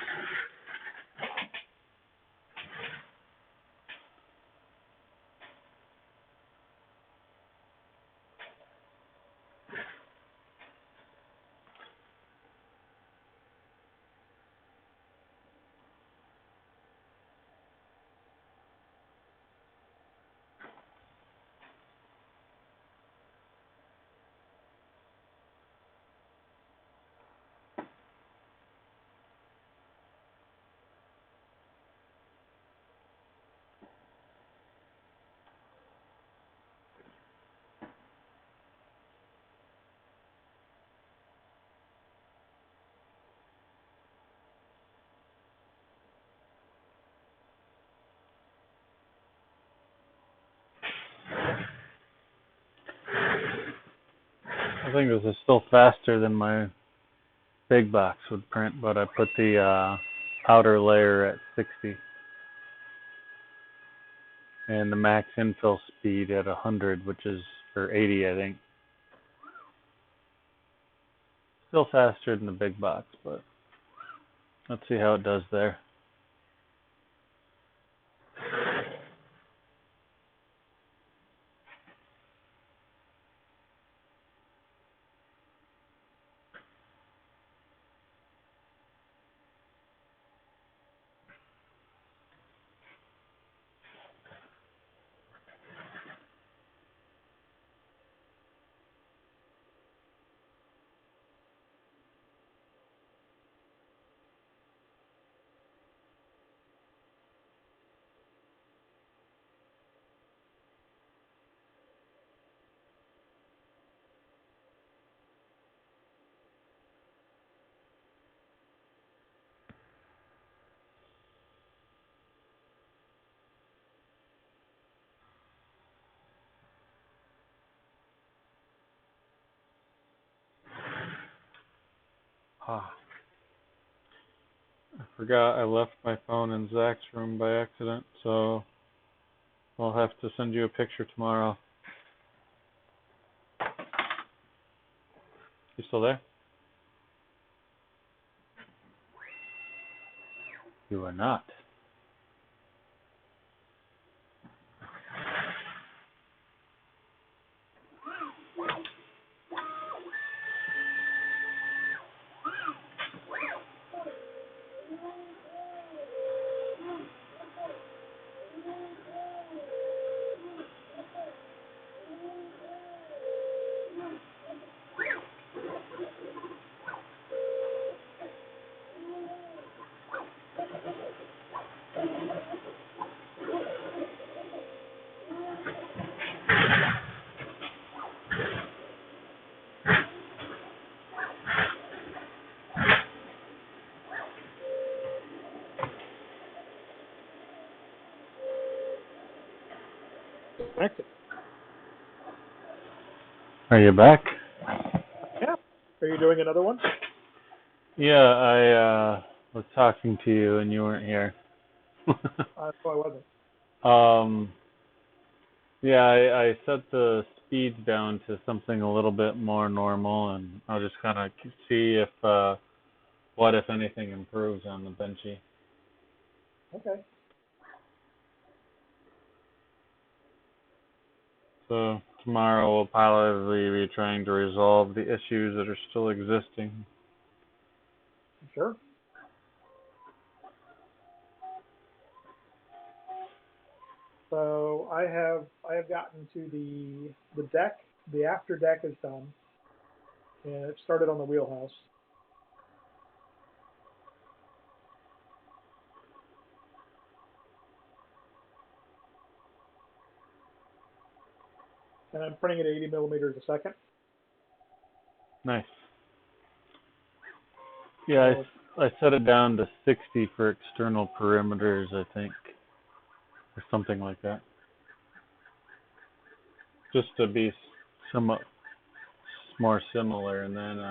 I think this is still faster than my big box would print, but I put the outer layer at 60 and the max infill speed at 100, which is, or 80, I think. Still faster than the big box, but let's see how it does there. Ah, I forgot I left my phone in Zach's room by accident, so I'll have to send you a picture tomorrow. You still there? You are not. Connected. Are you back? Yeah. Are you doing another one? Yeah, I was talking to you and you weren't here. No, I wasn't. Yeah, I set the speeds down to something a little bit more normal, and I'll just kind of see if what, if anything, improves on the benchy. Okay. So tomorrow we'll probably be trying to resolve the issues that are still existing. Sure. So I have gotten to the deck. The after deck is done, and it started on the wheelhouse. And I'm printing at 80 millimeters a second. Nice. Yeah, I set it down to 60 for external perimeters, I think, or something like that, just to be somewhat more similar, and then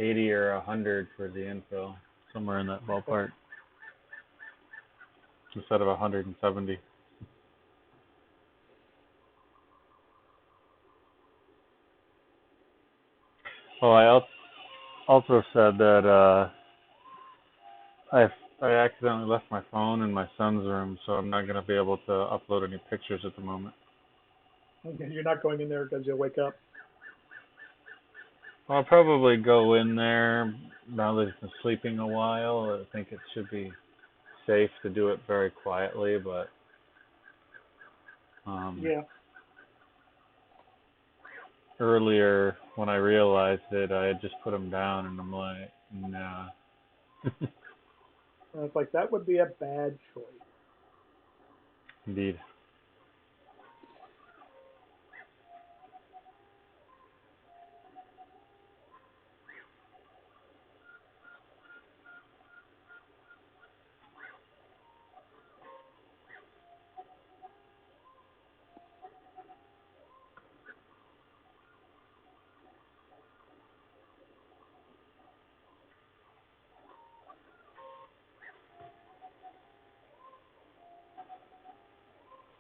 80 or 100 for the infill, somewhere in that ballpark, instead of 170. Well, also said that I accidentally left my phone in my son's room, so I'm not going to be able to upload any pictures at the moment. Okay, you're not going in there because you'll wake up. I'll probably go in there now that he's been sleeping a while. I think it should be safe to do it very quietly, but Yeah. earlier when I realized it, I had just put him down, and I'm like, nah. And it's like, that would be a bad choice. Indeed.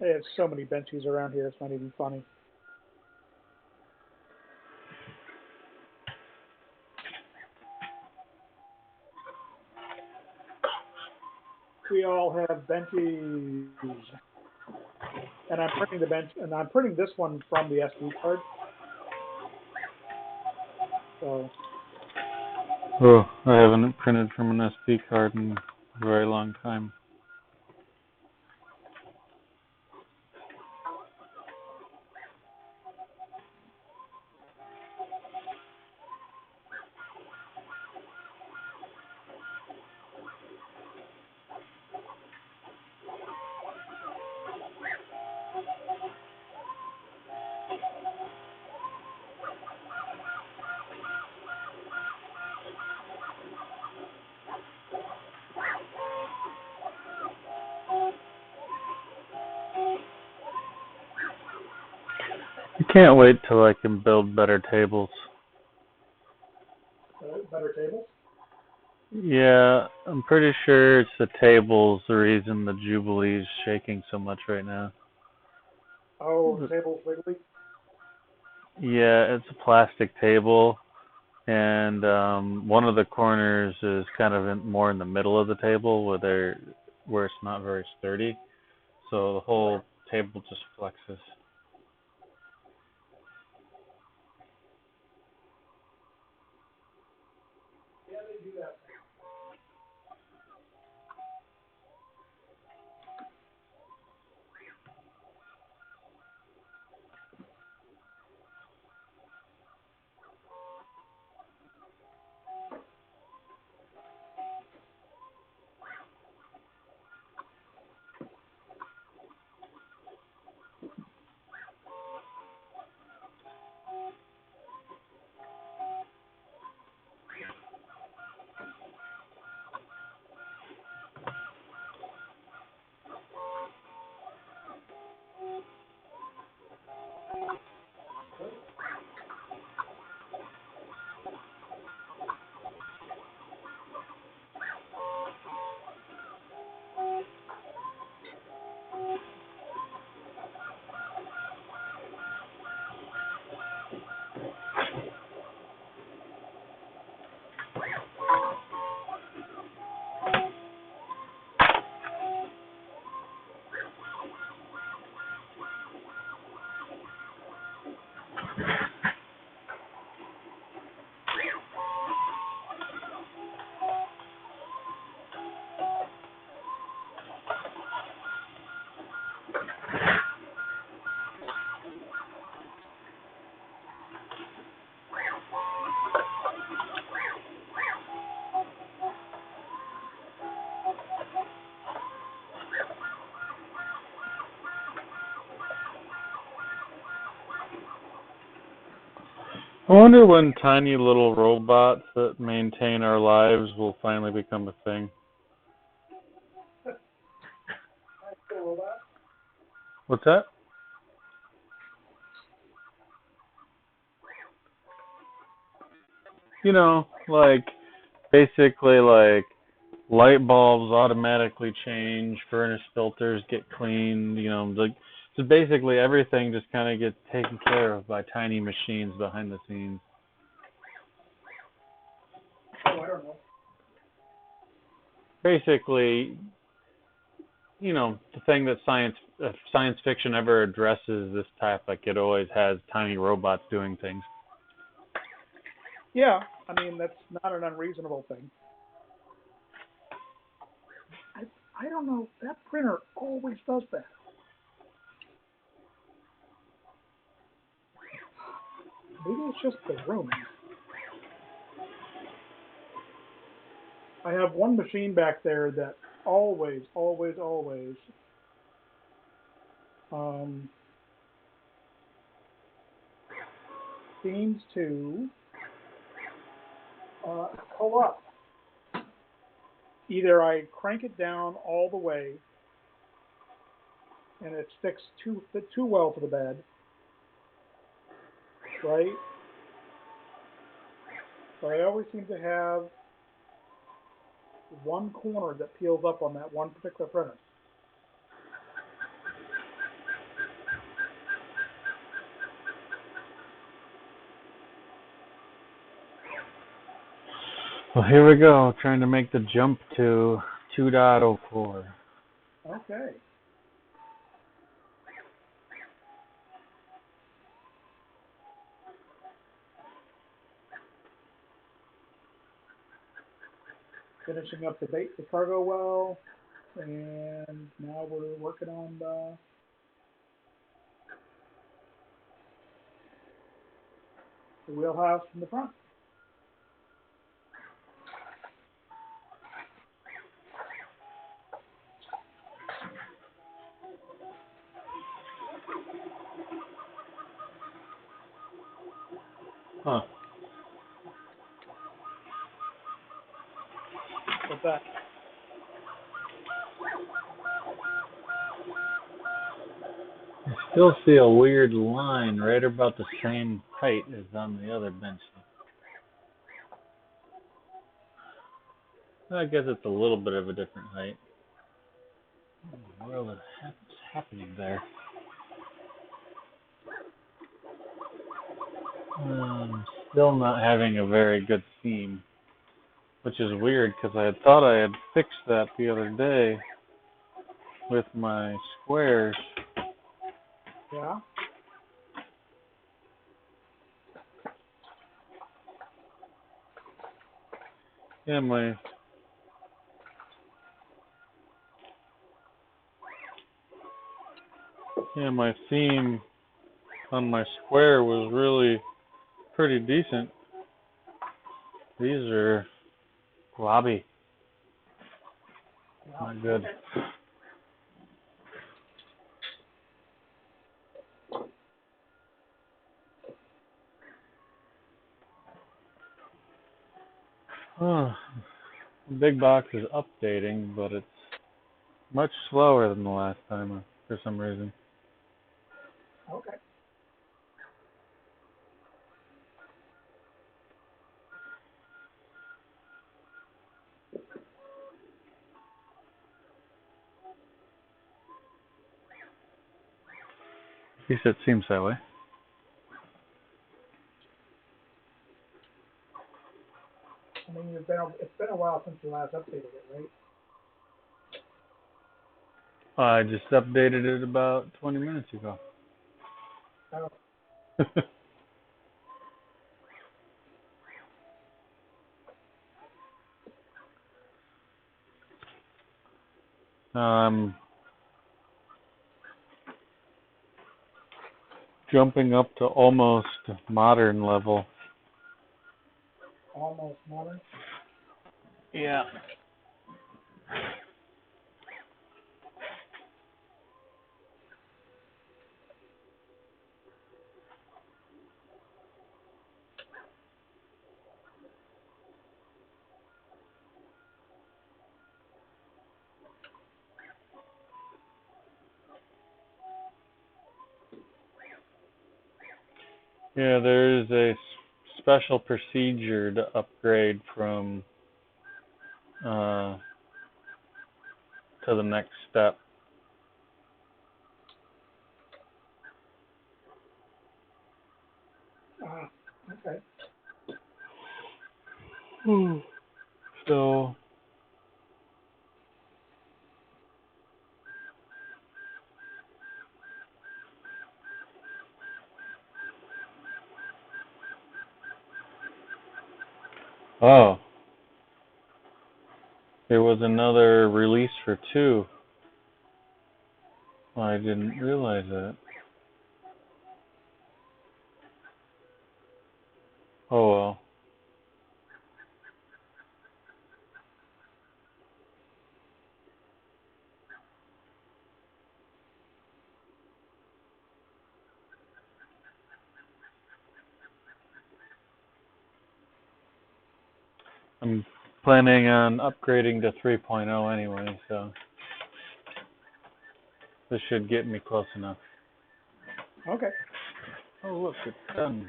They have so many benchies around here, it's not even funny. We all have benchies. And I'm printing this one from the SD card. So Oh, I haven't printed from an SD card in a very long time. I can't wait till I can build better tables. better tables. Yeah, I'm pretty sure it's the tables the reason the Jubilee is shaking so much right now. Oh, tables wiggly. Yeah, it's a plastic table, and one of the corners is kind of more in the middle of the table where it's not very sturdy. So the whole table just flexes. Yeah, they do that. I wonder when tiny little robots that maintain our lives will finally become a thing. What's that? You know, like basically like light bulbs automatically change, furnace filters get cleaned, like so basically everything just kind of gets taken care of by tiny machines behind the scenes. I don't know. Basically, you know, the thing that science fiction ever addresses this topic, it always has tiny robots doing things. Yeah, I mean, that's not an unreasonable thing. I don't know. That printer always does that. Maybe it's just the room. I have one machine back there that always seems to pull up. Either I crank it down all the way and it sticks too well to the bed, right? But I always seem to have one corner that peels up on that one particular printer. Well, here we go, trying to make the jump to 2.0 core. Okay. Finishing up the cargo well, and now we're working on the wheelhouse from the front. Huh. What's that? I still see a weird line right about the same height as on the other bench. I guess it's a little bit of a different height. What the world is happening there? Still not having a very good theme, which is weird because I had thought I had fixed that the other day with my squares. Yeah. Yeah, my theme on my square was really pretty decent. These are globby. Wow. Not good. Oh, the big box is updating, but it's much slower than the last time for some reason. Okay. At least it seems that way. I mean, it's been a while since you last updated it, right? I just updated it about 20 minutes ago. Oh. Jumping up to almost modern level. Almost modern. Yeah. Yeah, there is a special procedure to upgrade from to the next step. Okay. Oh, there was another release for 2. Well, I didn't realize that. Oh well. I'm planning on upgrading to 3.0 anyway, so this should get me close enough. Okay. Oh look, it's done.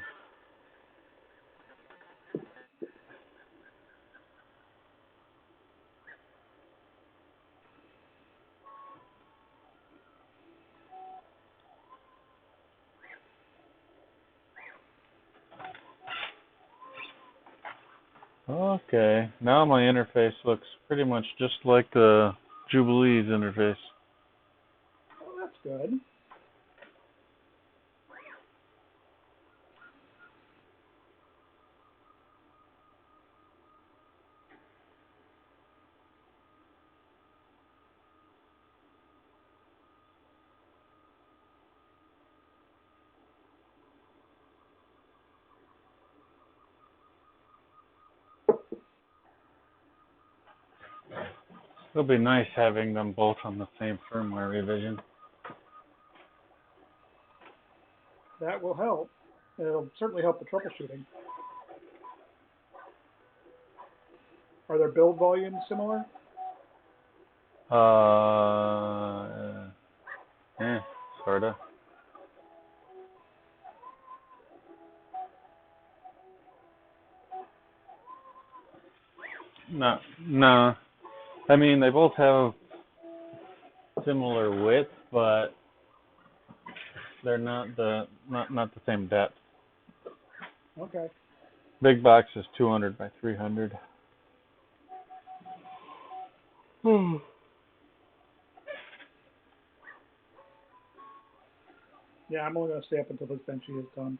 Okay, now my interface looks pretty much just like the Jubilee's interface. Well, that's good. It'll be nice having them both on the same firmware revision. That will help. It'll certainly help the troubleshooting. Are their build volumes similar? Sorta. No. I mean, they both have similar width, but they're not the same depth. Okay. Big box is 200 by 300. Yeah, I'm only going to stay up until this benchy is done.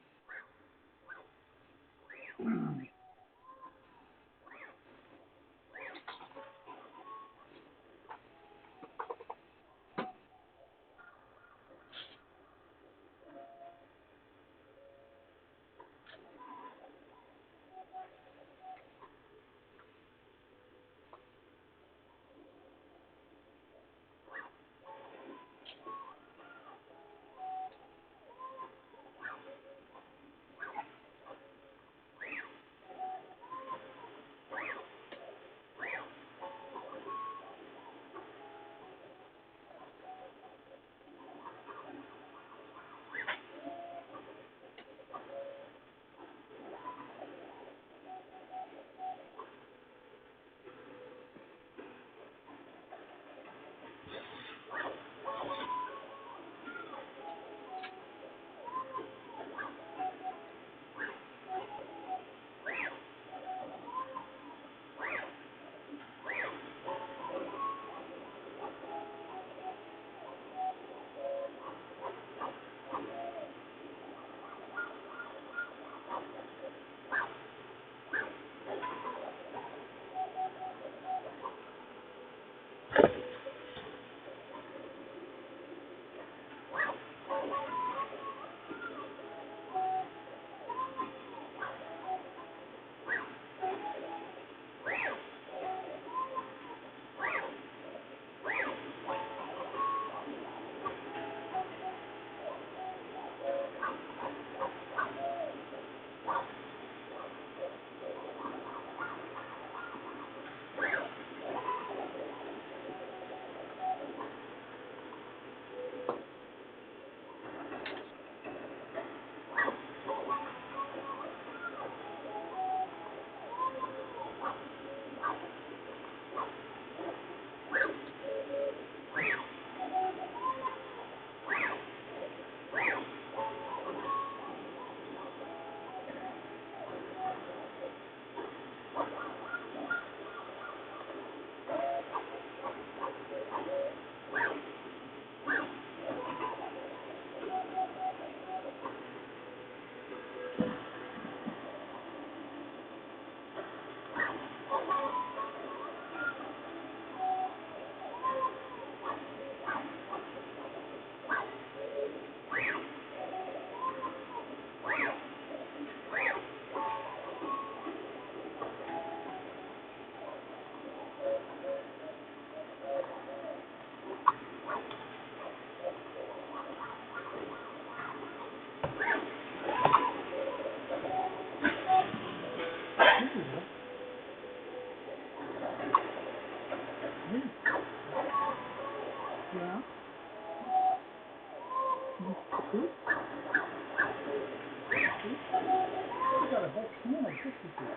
Oh, this is good.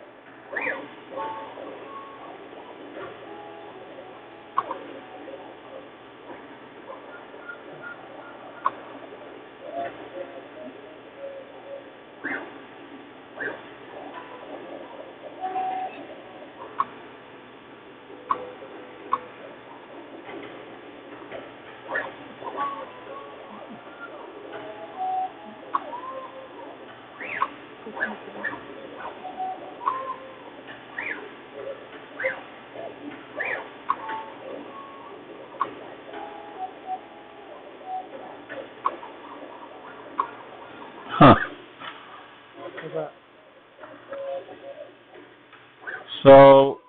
Huh. What's that? So,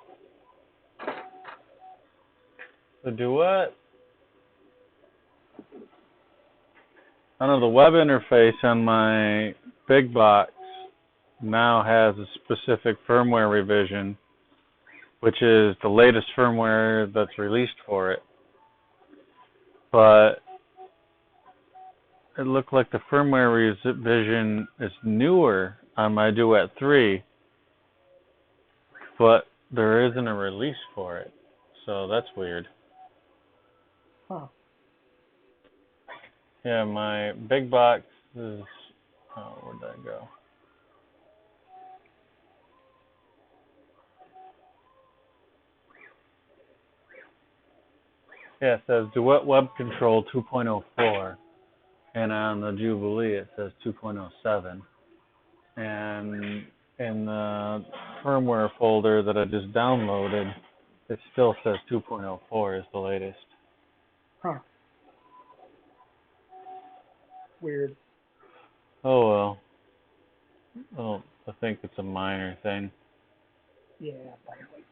the Duet, I don't know, the web interface on my big box now has a specific firmware revision, which is the latest firmware that's released for it. But it looked like the firmware revision is newer on my Duet 3, but there isn't a release for it. So that's weird. Huh. Yeah, my big box is, oh, where'd that go? Yeah, it says Duet Web Control 2.04, and on the Jubilee it says 2.07. And in the firmware folder that I just downloaded, it still says 2.04 is the latest. Huh. Weird. Oh well. I think it's a minor thing. Yeah, probably.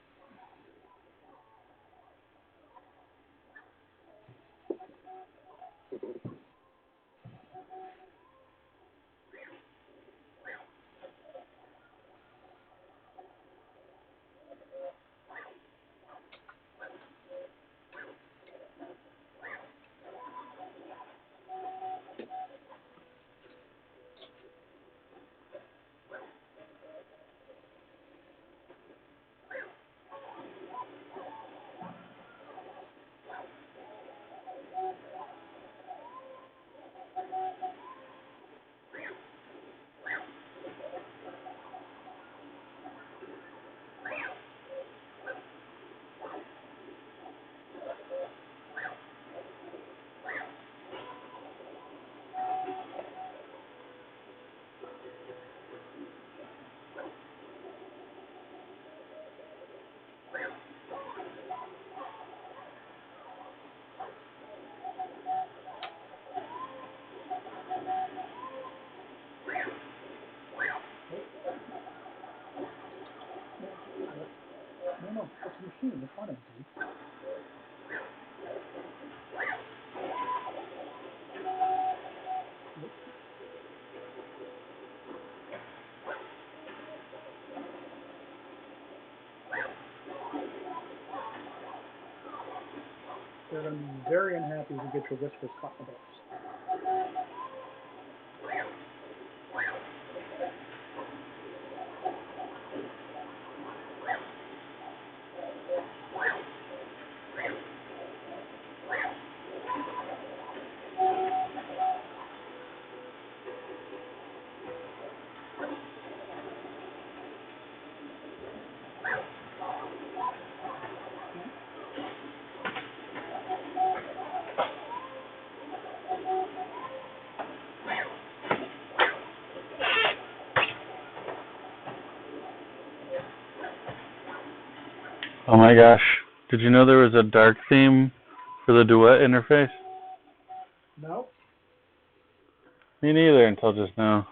No, it's a machine. It's not empty. They're going to be very unhappy if you get your whiskers caught in the books. Oh my gosh. Did you know there was a dark theme for the Duet interface? No. Me neither until just now.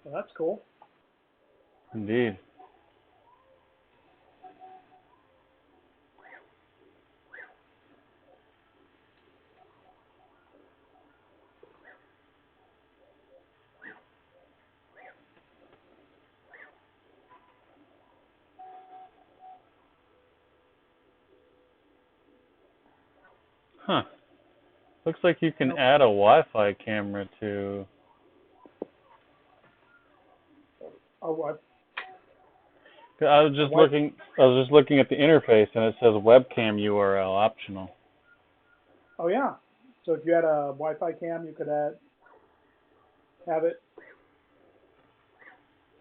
Well, that's cool. Indeed. Huh. Looks like you can add a Wi-Fi camera to. Oh, what? I was just looking. I was just looking at the interface, and it says webcam URL optional. Oh yeah. So if you had a Wi-Fi cam, you could have it.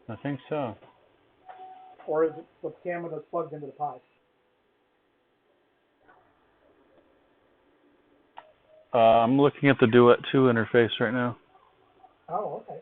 I think so. Or is it the camera that's plugged into the Pi? I'm looking at the Duet 2 interface right now. Oh, okay.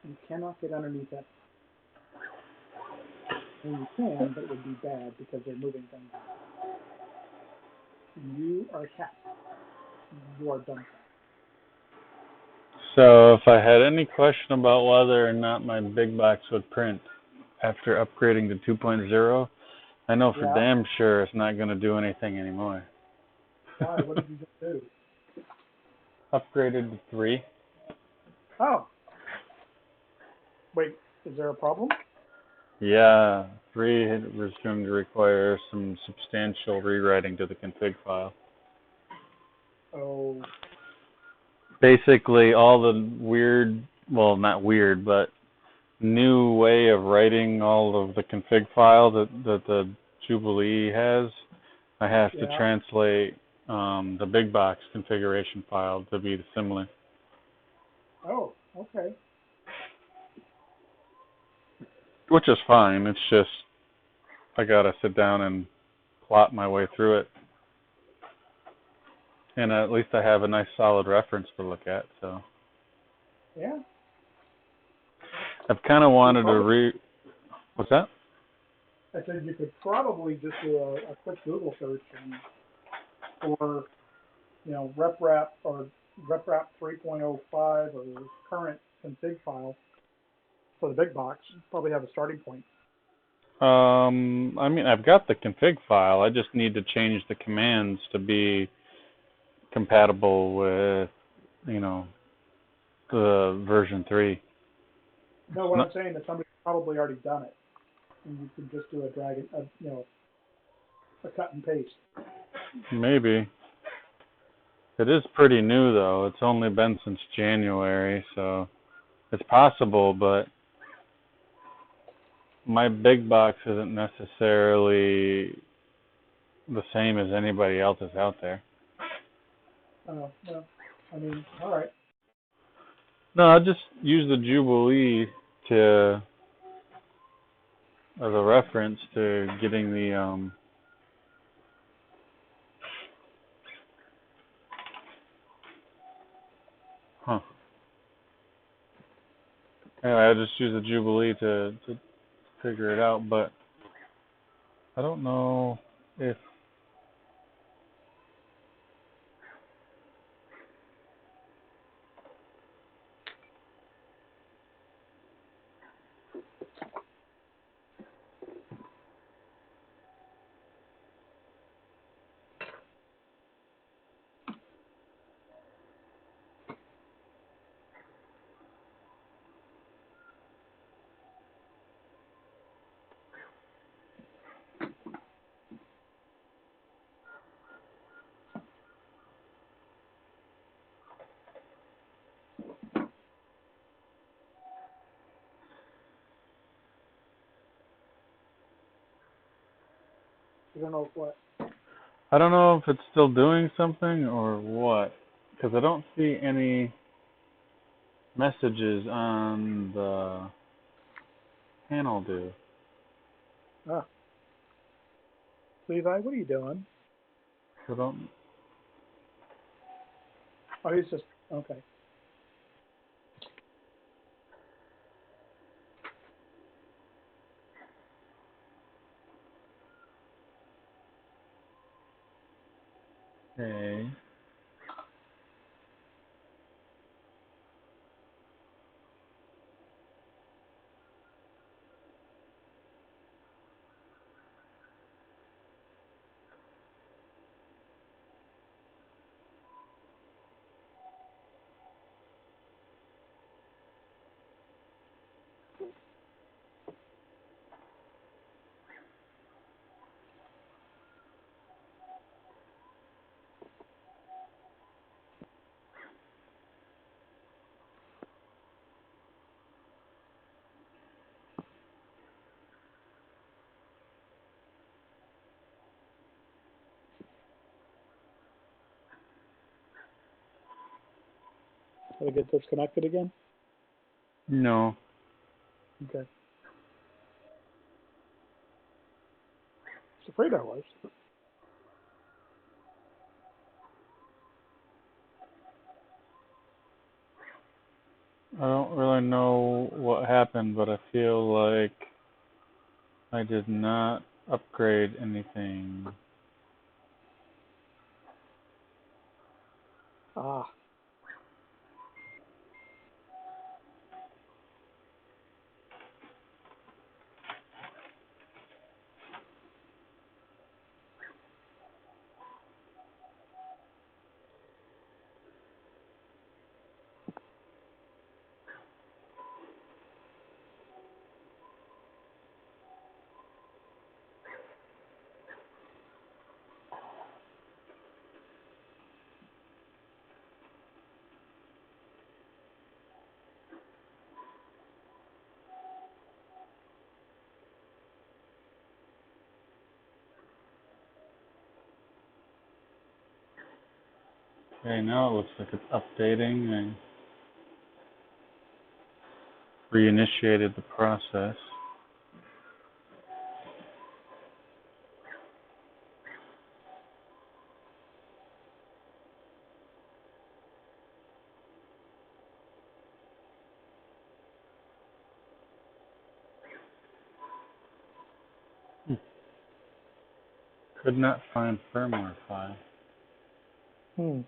You cannot get underneath that. And you can, but it would be bad because they're moving things. You are a cat. You are done. So if I had any question about whether or not my big box would print after upgrading to 2.0, I know for damn sure it's not going to do anything anymore. Why? What did you just do? Upgraded to 3. Oh. Wait, is there a problem? Yeah, 3 was going to require some substantial rewriting to the config file. Oh. Basically, all the weird, well, not weird, but new way of writing all of the config file that the Jubilee has, I have to translate the big box configuration file to be similar. Oh, okay. Which is fine. It's just I gotta sit down and plot my way through it. And at least I have a nice solid reference to look at, so. Yeah. I've kind of wanted to what's that? I said you could probably just do a quick Google search for, reprap or reprap 3.05 or current config file for the big box. Probably have a starting point. I mean, I've got the config file. I just need to change the commands to be compatible with, the version 3. No, what I'm saying is somebody's probably already done it, and you can just do a drag, a cut and paste. Maybe. It is pretty new, though. It's only been since January, so it's possible, but my big box isn't necessarily the same as anybody else's out there. Oh, well, I mean, all right. No, I'll just use the Jubilee as a reference to getting the Anyway, I just use the Jubilee to figure it out, but I don't know if You don't know what. I don't know if it's still doing something or what, because I don't see any messages on the panel do. Ah. Levi, what are you doing? So don't. Oh, he's just, okay. Okay. Did I get disconnected again? No. Okay. I was afraid I was. I don't really know what happened, but I feel like I did not upgrade anything. Ah. Okay, now it looks like it's updating. I reinitiated the process. Could not find firmware file. Hmm.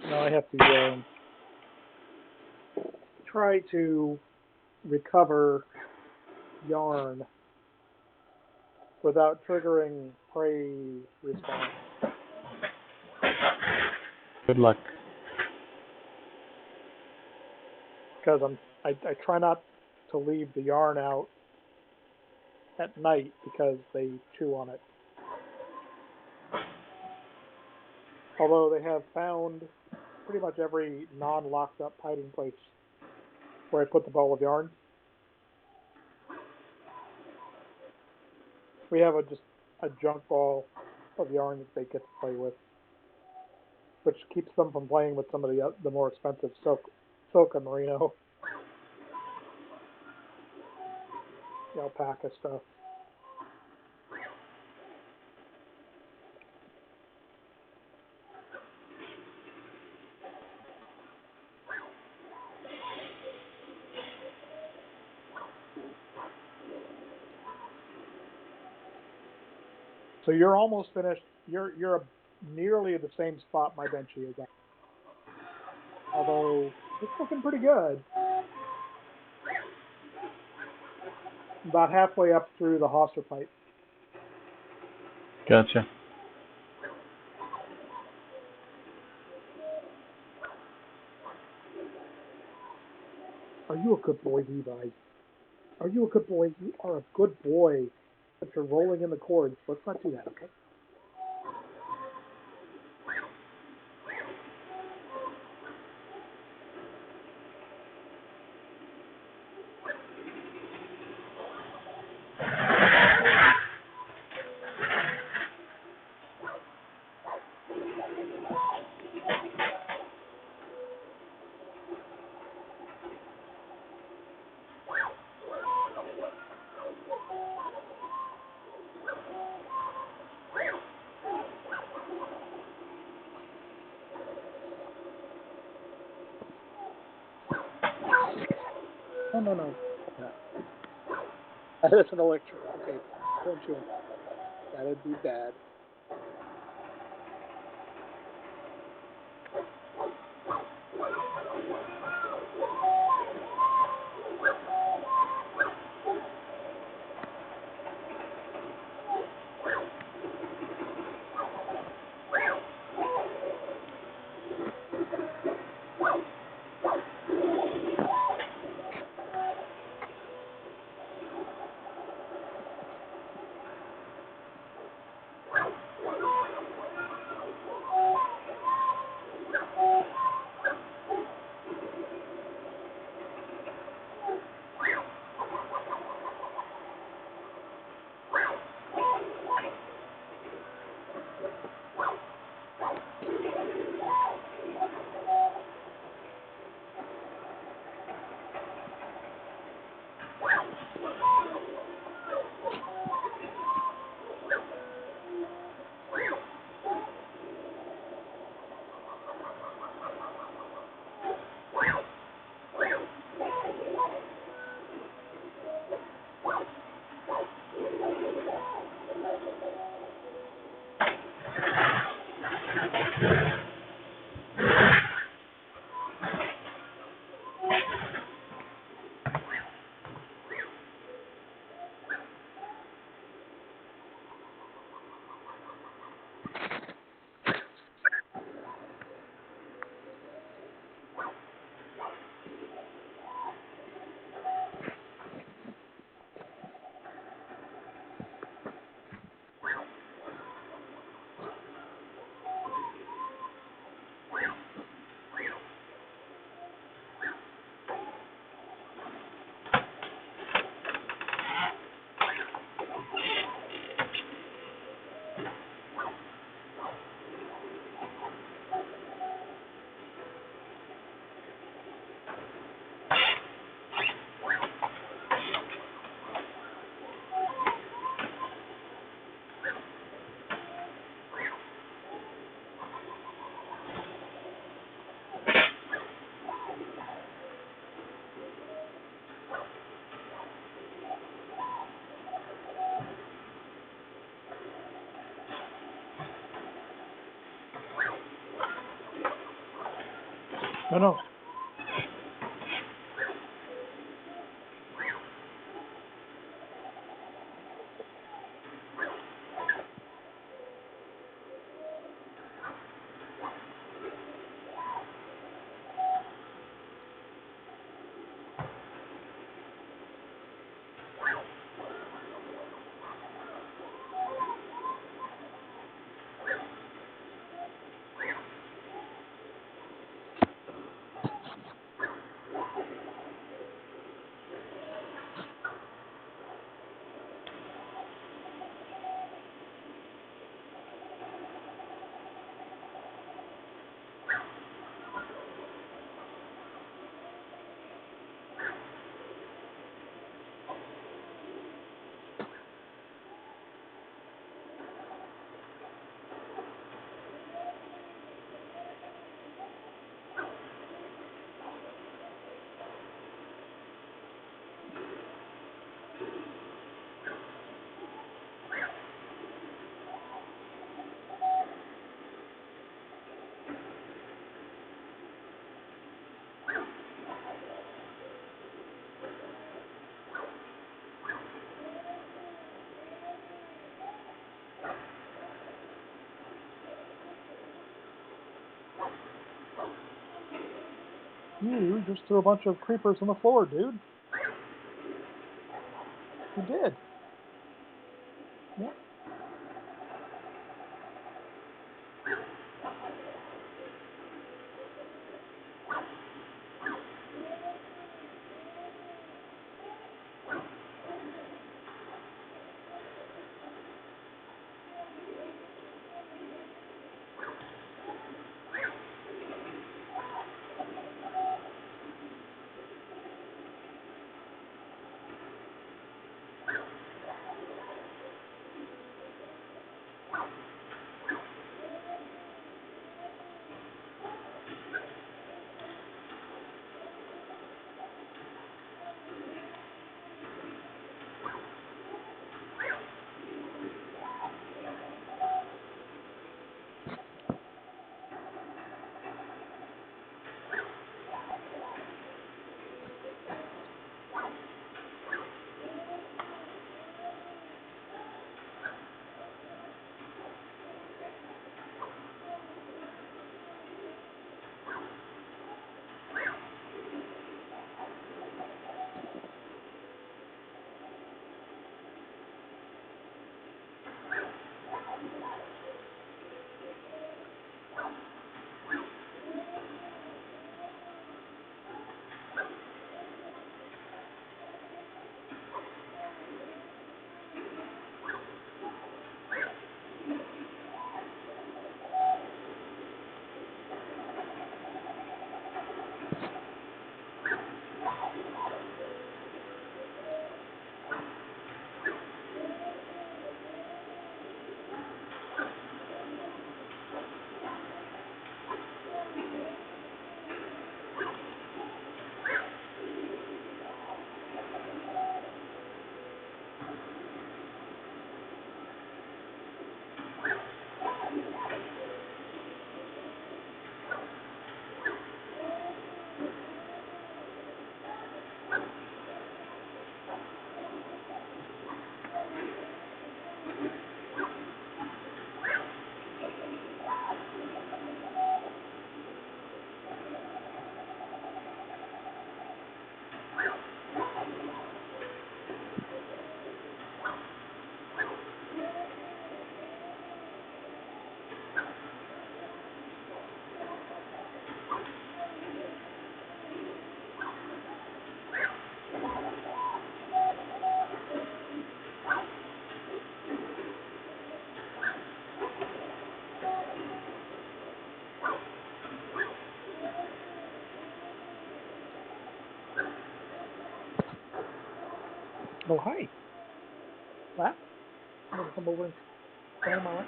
Now I have to try to recover yarn without triggering prey response. Good luck. Because I try not to leave the yarn out at night because they chew on it. Although they have found pretty much every non-locked up hiding place where I put the ball of yarn. We have just a junk ball of yarn that they get to play with, which keeps them from playing with some of the more expensive silk and merino, the alpaca stuff. So you're almost finished. You're nearly the same spot my benchy is at. Although it's looking pretty good. About halfway up through the hawser pipe. Gotcha. Are you a good boy, Levi? Are you a good boy? You are a good boy. But you're rolling in the cords. Let's not do that, okay? No. That is an electric. Okay, don't you? That'd be bad. No. You just threw a bunch of creepers on the floor, dude. You did. Yeah. Oh, hi. Lapse? I'm going to come over and stand in my lap.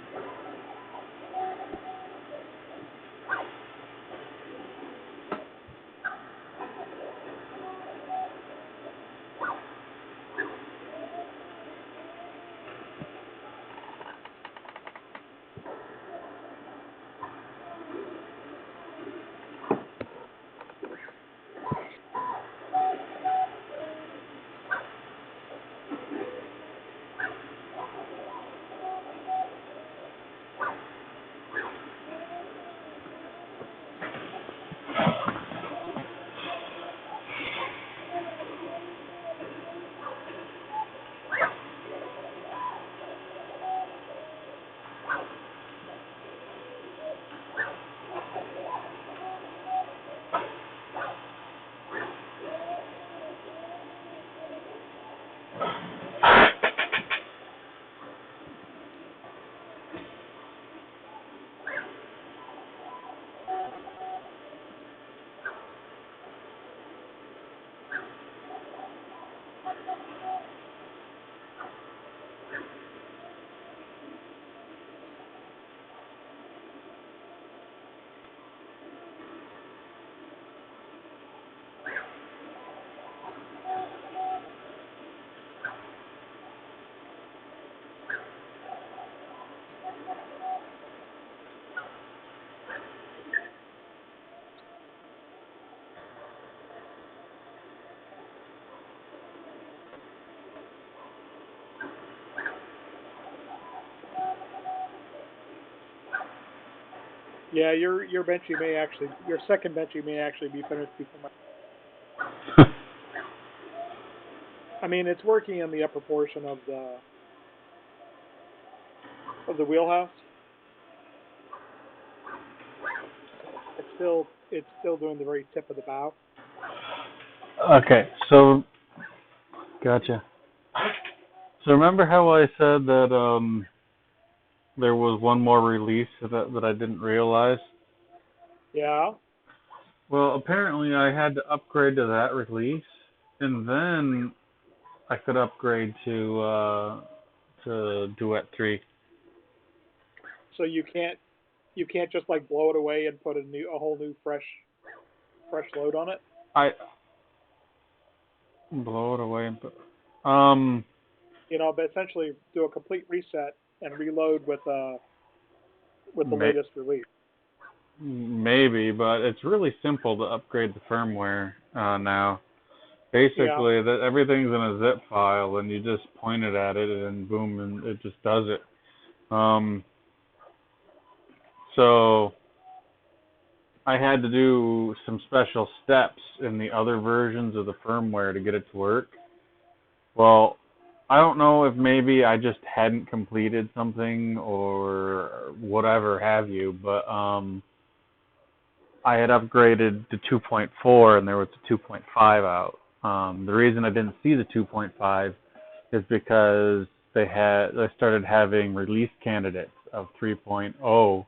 Yeah, your benchy may actually, your second benchy may actually be finished before my. I mean, it's working in the upper portion of the wheelhouse. It's still doing the very tip of the bow. Okay, so gotcha. So remember how I said that there was one more release that I didn't realize? Yeah. Well, apparently I had to upgrade to that release, and then I could upgrade to Duet 3. So you can't just like blow it away and put a whole new fresh load on it. I blow it away and put. You know, but essentially do a complete reset and reload with the latest release. Maybe, but it's really simple to upgrade the firmware now. Basically, Yeah. that everything's in a zip file, and you just point it at it, and boom, and it just does it. So I had to do some special steps in the other versions of the firmware to get it to work. Well, I don't know if maybe I just hadn't completed something or whatever have you, but I had upgraded to 2.4 and there was a 2.5 out. The reason I didn't see the 2.5 is because they started having release candidates of 3.0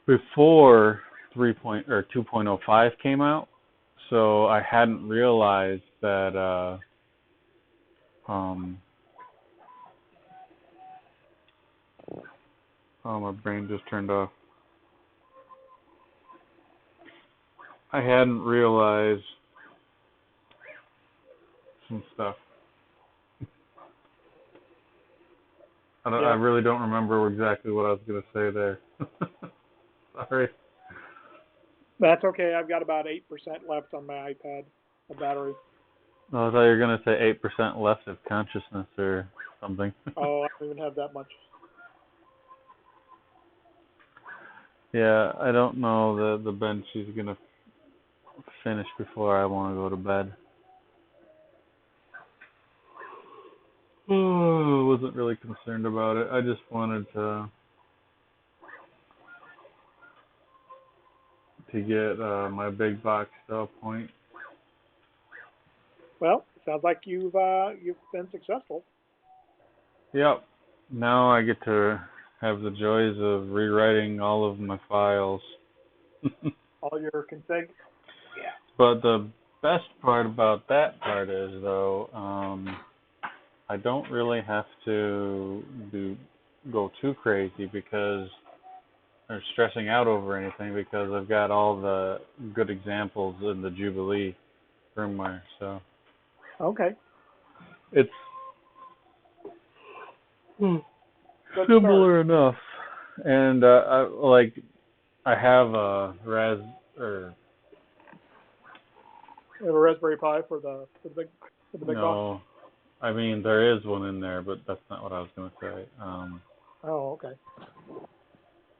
before 2.05 came out. So I hadn't realized that oh, my brain just turned off. I hadn't realized some stuff. I really don't remember exactly what I was going to say there. Sorry. That's okay. I've got about 8% left on my iPad, the battery. Oh, I thought you were going to say 8% left of consciousness or something. Oh, I don't even have that much. Yeah, I don't know the bench is going to finish before I want to go to bed. Oh, I wasn't really concerned about it. I just wanted to get my big box to a point. Well, sounds like you've been successful. Yep. Now I get to have the joys of rewriting all of my files. All your config. Yeah. But the best part about that part is, though, I don't really have to go too crazy because or stressing out over anything because I've got all the good examples in the Jubilee firmware. So Okay. it's Good similar start. enough. And I have a You have a Raspberry Pi for the big box. no, I mean there is one in there, but that's not what I was going to say. Oh, okay.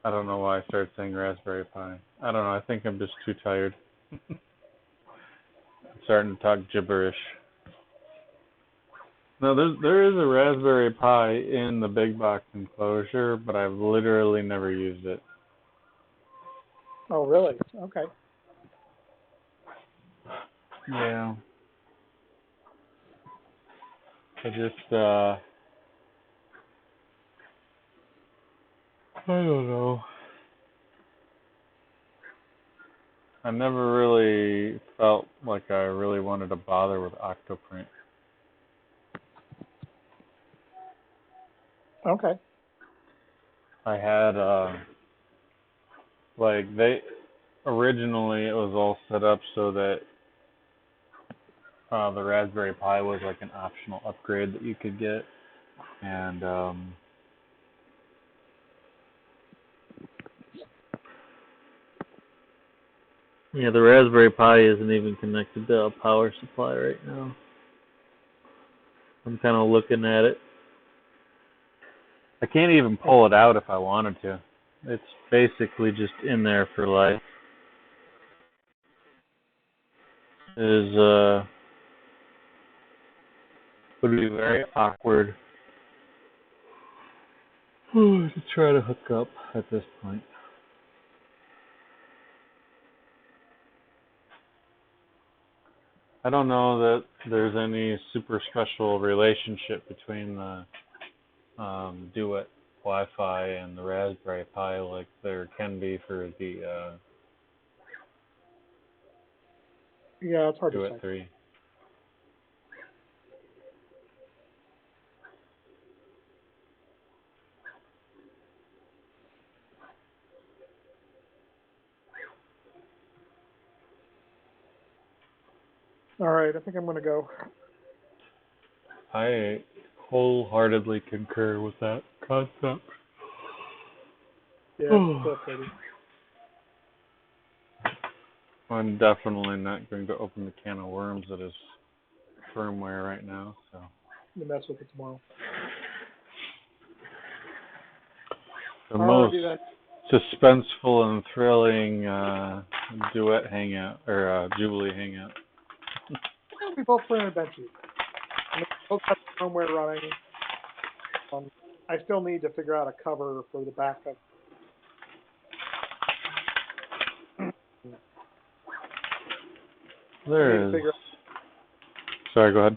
I don't know why I started saying Raspberry Pi. I don't know. I think I'm just too tired. I'm starting to talk gibberish. No, there is a Raspberry Pi in the big box enclosure, but I've literally never used it. Oh, really? Okay. Yeah. I just I don't know. I never really felt like I really wanted to bother with Octoprint. Okay. I had they originally it was all set up so that the Raspberry Pi was like an optional upgrade that you could get, and yeah, the Raspberry Pi isn't even connected to a power supply right now. I'm kind of looking at it. I can't even pull it out if I wanted to. it's basically just in there for life, is would be very awkward to try to hook up at this point. I don't know that there's any super special relationship between the Duet Wi-Fi and the Raspberry Pi like there can be for the Yeah, it's hard to Duet say. 3. All right, I think I'm going to go. I wholeheartedly concur with that concept. Yeah, it's pretty. I'm definitely not going to open the can of worms that is firmware right now, so. You mess with it tomorrow. The most suspenseful and thrilling Duet Hangout, or Jubilee Hangout. We both printed benchies. I mean, both have firmware running. I still need to figure out a cover for the backup. There is. Sorry, go ahead.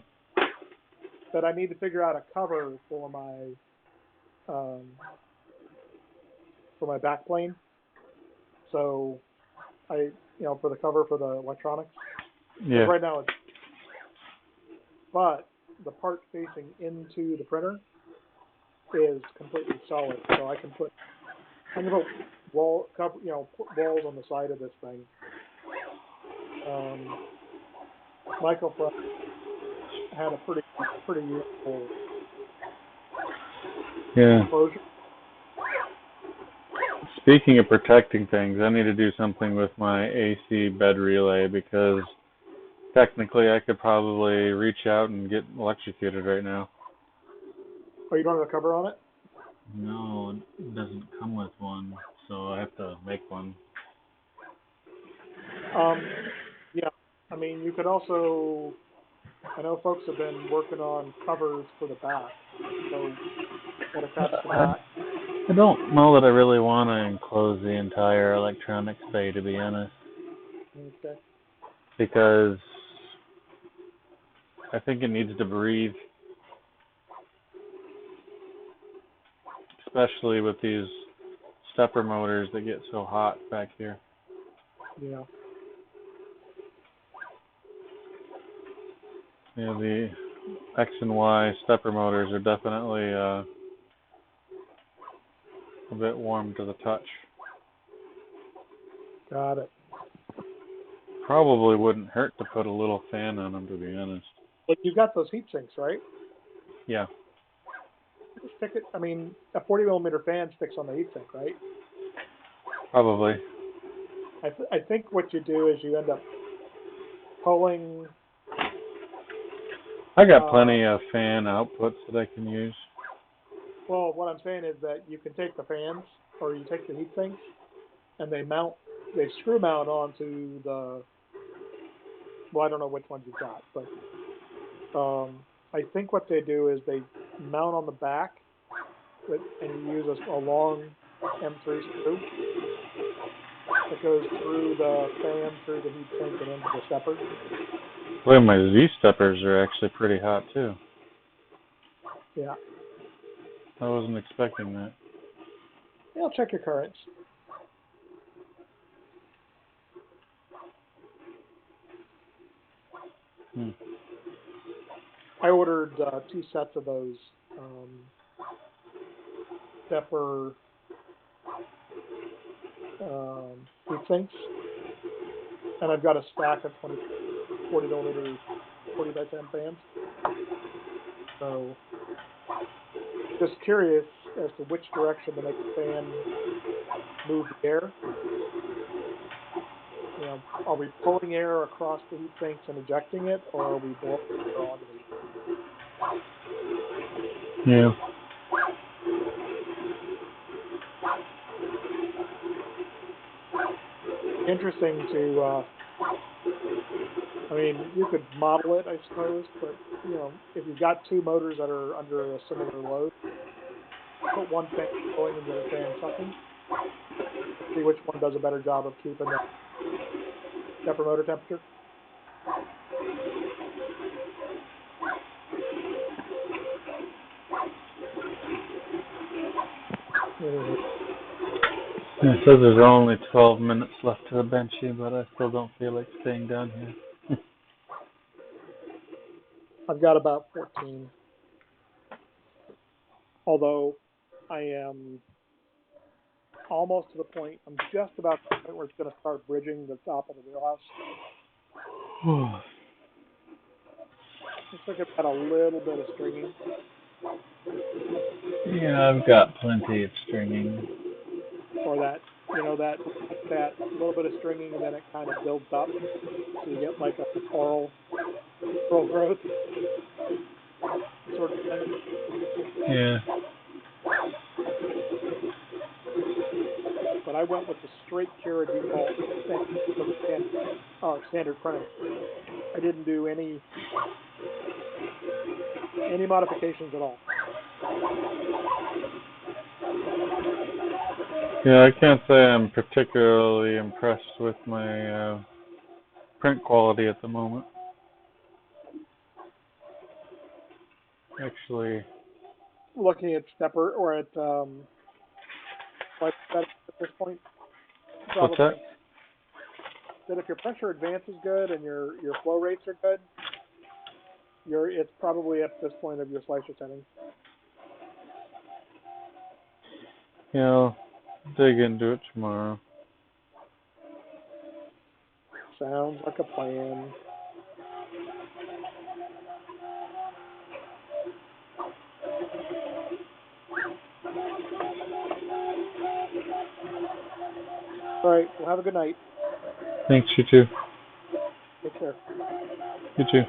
But I need to figure out a cover for my backplane. So for the cover for the electronics. Yeah. Right now it's, but the part facing into the printer is completely solid. So I can put walls on the side of this thing. Michael had a pretty useful enclosure. Speaking of protecting things, I need to do something with my AC bed relay because technically I could probably reach out and get electrocuted right now. Oh, you don't have a cover on it? No, it doesn't come with one, so I have to make one. Yeah, I mean, you could also, I know folks have been working on covers for the back, so that attach the back. I don't know that I really want to enclose the entire electronics bay, to be honest. Okay. Because I think it needs to breathe. Especially with these stepper motors that get so hot back here. Yeah. Yeah, the X and Y stepper motors are definitely a bit warm to the touch. Got it. Probably wouldn't hurt to put a little fan on them, to be honest. But you've got those heat sinks, right? Yeah. Stick it. I mean, a 40 millimeter fan sticks on the heat sink, right? Probably. I think what you do is you end up pulling. I got plenty of fan outputs that I can use. Well, what I'm saying is that you can take the fans, or you take the heat sinks, and they screw mount onto the. Well, I don't know which ones you've got, but I think what they do is they mount on the back, and you use a long M3 screw that goes through the fan, through the heat sink, and into the stepper. Well, my Z steppers are actually pretty hot too. Yeah. I wasn't expecting that. Yeah, I'll check your currents. I ordered 2 sets of those stepper heat sinks, and I've got a stack of 40 millimeter 40 by 10 fans. So, just curious as to which direction to make the fan move the air. You know, are we pulling air across the heat sinks and ejecting it, or are we blowing air onto the heat sinks? Yeah. interesting to, I mean, you could model it, I suppose, but, you know, if you've got two motors that are under a similar load, put one fan going and the other fan sucking, see which one does a better job of keeping the upper motor temperature. It says there's only 12 minutes left to the benchy, but I still don't feel like staying down here. I've got about 14. Although I am almost to the point, I'm just about to the point where it's going to start bridging the top of the wheelhouse. Looks like I've got a little bit of stringing. Yeah, I've got plenty of stringing. Or that, you know, that little bit of stringing and then it kind of builds up. So you get like a coral growth sort of thing. Yeah. But I went with the straight Cura default standard printing. I didn't do any modifications at all. Yeah, I can't say I'm particularly impressed with my print quality at the moment. Actually, Looking at stepper or at like at this point, probably. what's that? That if your pressure advance is good and your flow rates are good, it's probably at this point of your slicer setting. Yeah, I'll dig into it tomorrow. Sounds like a plan. All right, well, have a good night. Thanks, you too. Take care. You too.